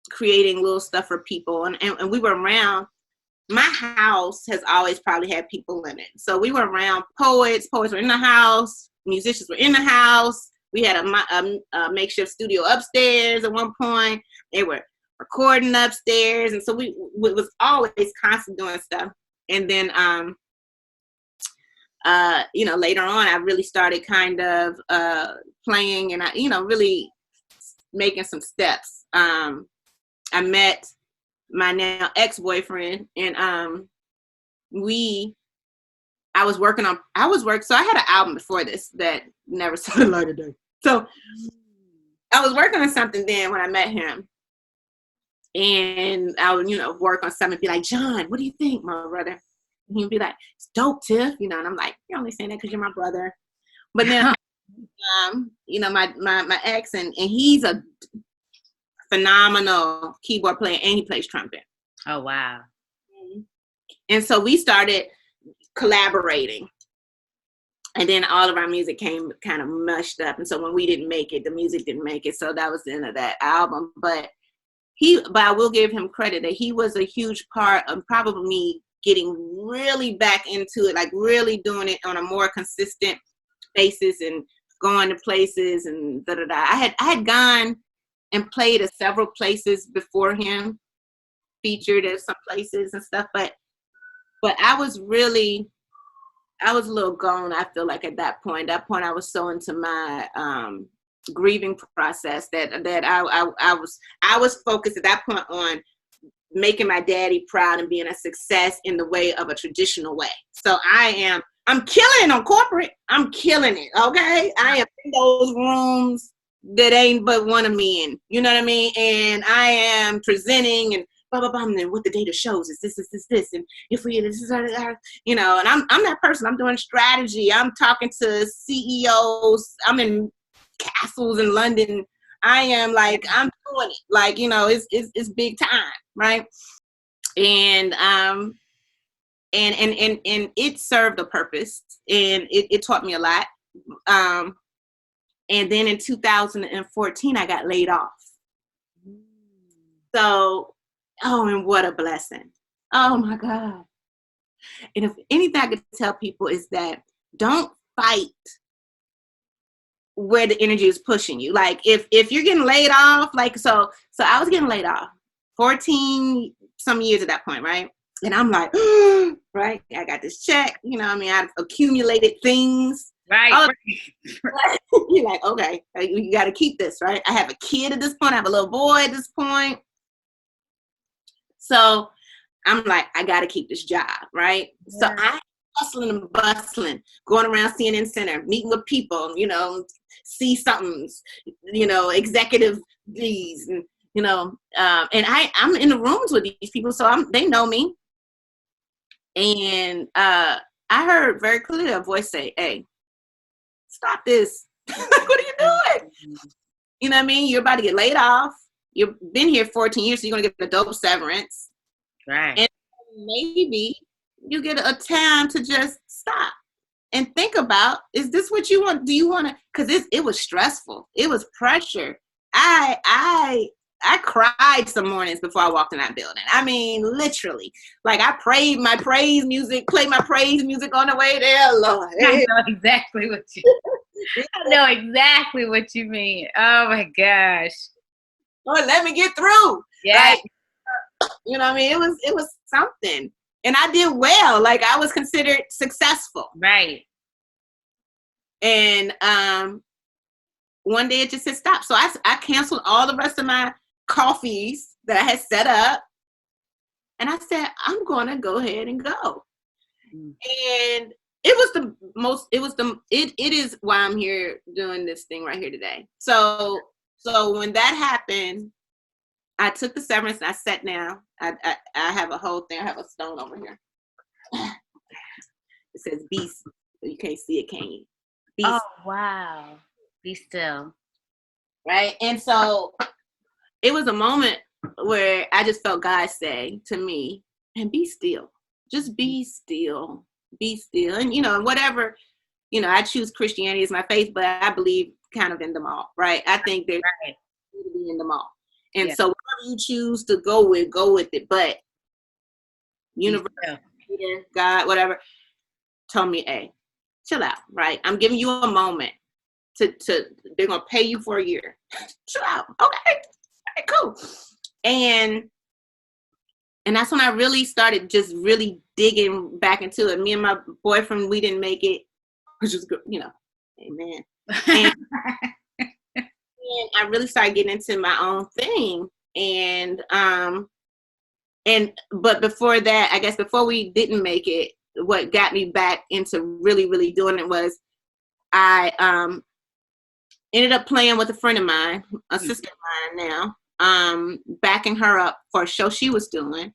creating little stuff for people. And we were around, my house has always probably had people in it. So we were around poets were in the house, musicians were in the house. We had a makeshift studio upstairs at one point. They were recording upstairs. And so we was always constantly doing stuff. And then, later on, I really started kind of playing, and I, really making some steps. I met my now ex-boyfriend, and so I had an album before this that never saw the light of day. So I was working on something then when I met him, and I would, work on something and be like, John, what do you think, my brother? And he'd be like, it's dope, Tiff, and I'm like, you're only saying that because you're my brother. But then, my ex, and he's a phenomenal keyboard player, and he plays trumpet. Oh, wow. And so we started collaborating, and then all of our music came kind of mushed up. And so when we didn't make it, the music didn't make it. So that was the end of that album. But I will give him credit that he was a huge part of probably me getting really back into it, like really doing it on a more consistent basis and going to places and da-da-da. I had gone and played at several places before him, featured at some places and stuff, but I was a little gone, I feel like, at that point. That point I was so into my grieving process that I was focused at that point on making my daddy proud and being a success in the way of a traditional way. So I'm killing it on corporate. I'm killing it, okay? I am in those rooms that ain't but one of me in, you know what I mean? And I am presenting and blah, blah, blah, and what the data shows is this, and if we, this is, and I'm that person. I'm doing strategy. I'm talking to CEOs. I'm in castles in London. I am like, I'm doing it. Like, it's big time, right? And it served a purpose, and it taught me a lot. And then in 2014, I got laid off. So, and what a blessing. Oh my God. And if anything I could tell people is that don't fight where the energy is pushing you. Like if you're getting laid off, like, so I was getting laid off 14 some years at that point, right? And I'm like, right, I got this check, I've accumulated things. Right. You're like, okay, you got to keep this, right? I have a kid at this point. I have a little boy at this point. So I'm like, I got to keep this job, right? Yeah. So I'm hustling and bustling, going around CNN Center, meeting with people, see somethings, executive D's, and, and I'm in the rooms with these people, so they know me. And I heard very clearly a voice say, hey, stop this. What are you doing? You know what I mean? You're about to get laid off. You've been here 14 years, so you're going to get a dope severance. Right. And maybe you get a time to just stop and think about, is this what you want? Do you want to, because it was stressful. It was pressure. I cried some mornings before I walked in that building. I mean, literally. Like, I played my praise music on the way there, Lord. I know exactly what you I know exactly what you mean. Oh my gosh. Lord, let me get through. Yeah. Like, you know what I mean? It was something. And I did well. Like, I was considered successful. Right. And one day it just said stop. So I canceled all the rest of my coffees that I had set up. And I said, I'm going to go ahead and go. And it is why I'm here doing this thing right here today. So when that happened, I took the severance and I sat down. I have a whole thing. I have a stone over here. It says beast. You can't see it, can you? Beast. Oh, wow. Be still. Right. And so it was a moment where I just felt God say to me, and be still. Just be still. Be still. And, whatever, I choose Christianity as my faith, but I believe kind of in them all. Right. I think there's to be in them all. And so whatever you choose to go with it. But universe, God, whatever, told me, hey, chill out. Right. I'm giving you a moment. They're gonna pay you for a year. Chill out. Okay. All right, cool. And that's when I really started just really digging back into it. Me and my boyfriend, we didn't make it, which is good, amen. And, and I really started getting into my own thing. But before that, I guess before we didn't make it, what got me back into really, really doing it was I ended up playing with a friend of mine, a sister of mine now, backing her up for a show she was doing.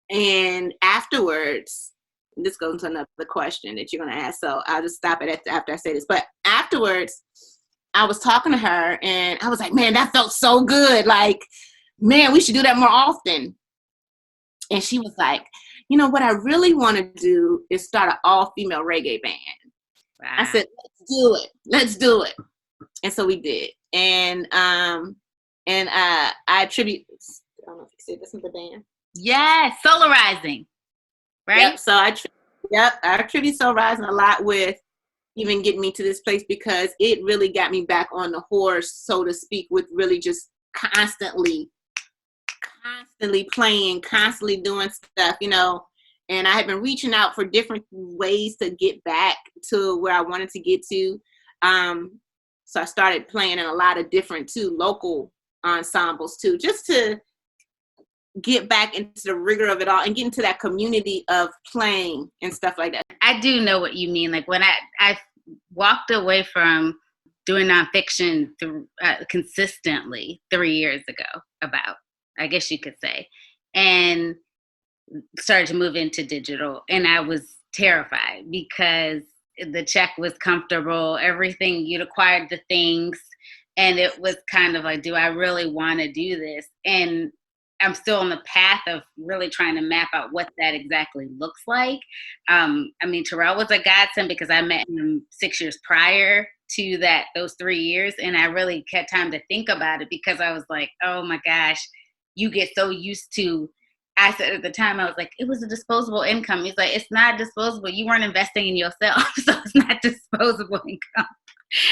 And afterwards, this goes into another question that you're going to ask, so I'll just stop it after I say this. But afterwards, I was talking to her, and I was like, man, that felt so good. Like, man, we should do that more often. And she was like, what I really want to do is start an all-female reggae band. Wow. I said, let's do it. And so we did. And I attribute, I don't know if you said this is the band. Yes, Solar Rising. Right? Yep. So I attribute Soul Rising a lot with even getting me to this place, because it really got me back on the horse, so to speak, with really just constantly playing, constantly doing stuff, and I had been reaching out for different ways to get back to where I wanted to get to. So I started playing in a lot of different local ensembles too, just to get back into the rigor of it all and get into that community of playing and stuff like that. I do know what you mean. Like when I walked away from doing nonfiction consistently 3 years ago, about, I guess you could say, and started to move into digital. And I was terrified because the check was comfortable, everything, you'd acquired the things. And it was kind of like, do I really want to do this? And I'm still on the path of really trying to map out what that exactly looks like. Terrell was a godsend because I met him 6 years prior to those 3 years. And I really had time to think about it, because I was like, oh my gosh, you get so used to, I said at the time, I was like, it was a disposable income. He's like, it's not disposable. You weren't investing in yourself, so it's not disposable income.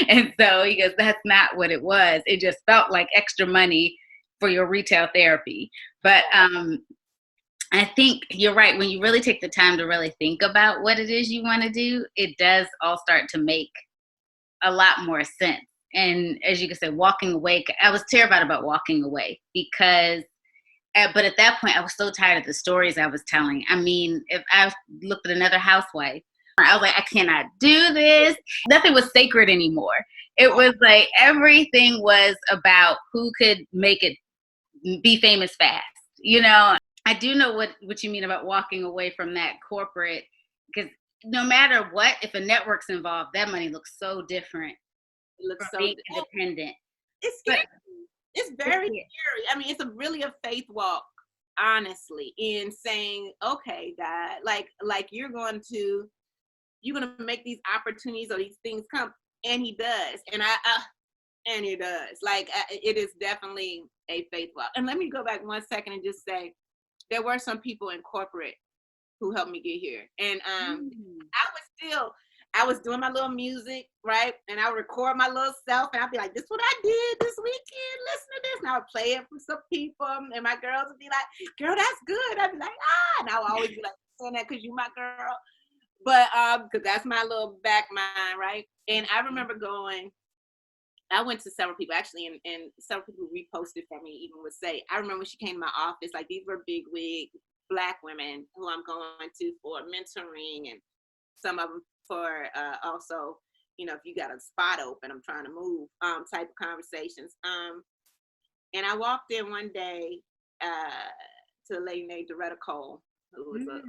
And so he goes, that's not what it was. It just felt like extra money for your retail therapy. But I think you're right. When you really take the time to really think about what it is you want to do, it does all start to make a lot more sense. And as you can say, walking away, I was terrified about walking away because, but at that point, I was so tired of the stories I was telling. I mean, if I looked at another housewife, I was like, I cannot do this. Nothing was sacred anymore. It was like everything was about who could make it be famous fast. I do know what you mean about walking away from that corporate, because no matter what, if a network's involved, that money looks so different. It looks so independent. It's scary. It's very scary. I mean, it's really a faith walk honestly, in saying, okay, God, like you're gonna make these opportunities or these things come, and he does. And and he does. Like, it is definitely a faith walk. And let me go back 1 second and just say, there were some people in corporate who helped me get here. And I was doing my little music, right? And I would record my little self, and I'd be like, this is what I did this weekend, listen to this. And I would play it for some people, and my girls would be like, girl, that's good. I'd be like, and I would always be like, saying that because you my girl. But because that's my little back mind, right? And I remember I went to several people actually, and several people who reposted for me even would say, I remember when she came to my office, like these were big wig Black women who I'm going to for mentoring, and some of them for also, you know, if you got a spot open, I'm trying to move, type of conversations. And I walked in one day to a lady named Doretta Cole, who was a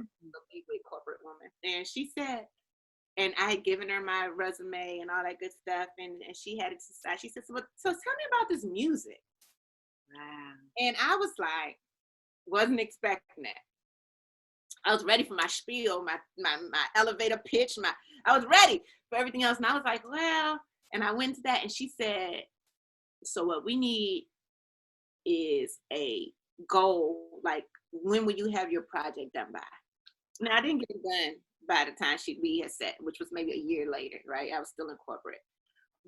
big wig corporate woman, and she said, and I had given her my resume and all that good stuff. And she had it to side. She said, so tell me about this music. Wow. And I was like, wasn't expecting that. I was ready for my spiel, my elevator pitch. I was ready for everything else. And I was like, well, and I went to that, and she said, so what we need is a goal. Like, when will you have your project done by? Now, I didn't get it done by the time we had set, which was maybe a year later, right? I was still in corporate.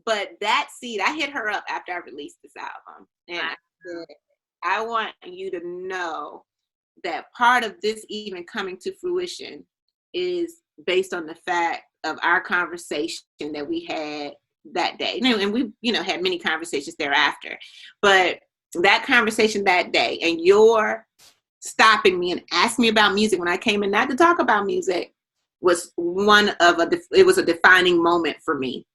But that seed, I hit her up after I released this album. And I said, I want you to know that part of this even coming to fruition is based on the fact of our conversation that we had that day. And we, you know, had many conversations thereafter. But that conversation that day, and your stopping me and asking me about music when I came in not to talk about music, was it was a defining moment for me.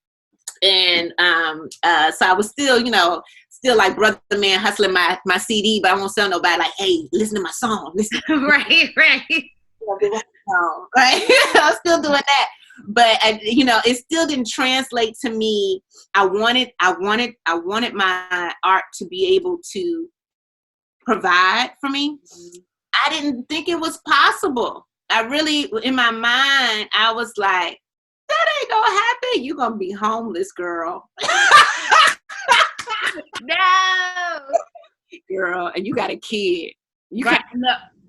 And so I was still, you know, like brother man hustling my CD, but I won't tell nobody like, hey, listen to my song. Listen. Right. Right. I was still doing that. But you know, it still didn't translate to me. I wanted my art to be able to provide for me. I didn't think it was possible. I really, in my mind, I was like, that ain't gonna happen. You're gonna be homeless, girl. No. Girl, and you got a kid. No,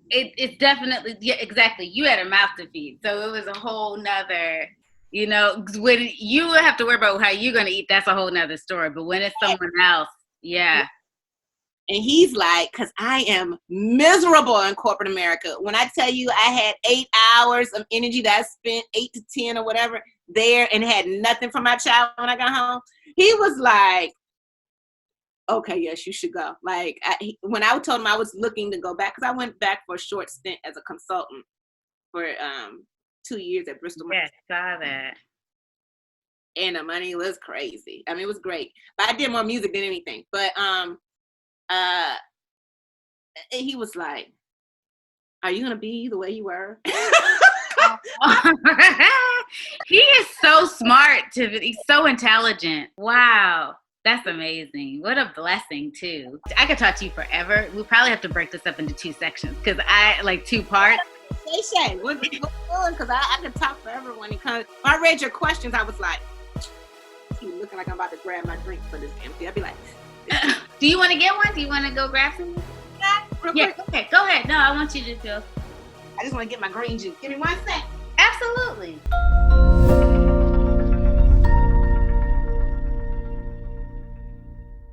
it's definitely, yeah, exactly. You had a mouth to feed. So it was a whole nother, you know, when you have to worry about how you're gonna eat, that's a whole nother story. But when it's someone else, yeah. And he's like, because I am miserable in corporate America. When I tell you I had 8 hours of energy that I spent 8 to 10 or whatever there and had nothing for my child when I got home, he was like, okay, yes, you should go. Like, when I told him I was looking to go back, because I went back for a short stint as a consultant for 2 years at Bristol. Yes, saw that. And the money was crazy. I mean, it was great. But I did more music than anything. But he was like, are you gonna be the way you were? He is so smart, Tiffany. He's so intelligent. Wow, that's amazing. What a blessing too. I could talk to you forever. We'll probably have to break this up into 2 sections, because I like 2 parts. Shay, what you doing? Because I could talk forever when it comes. When I read your questions, I was like, he's looking like I'm about to grab my drink for this empty. I'd be like, do you want to get one? Do you want to go grab some? Yeah, okay, go ahead. No, I want you to go. I just want to get my green juice. Give me 1 sec.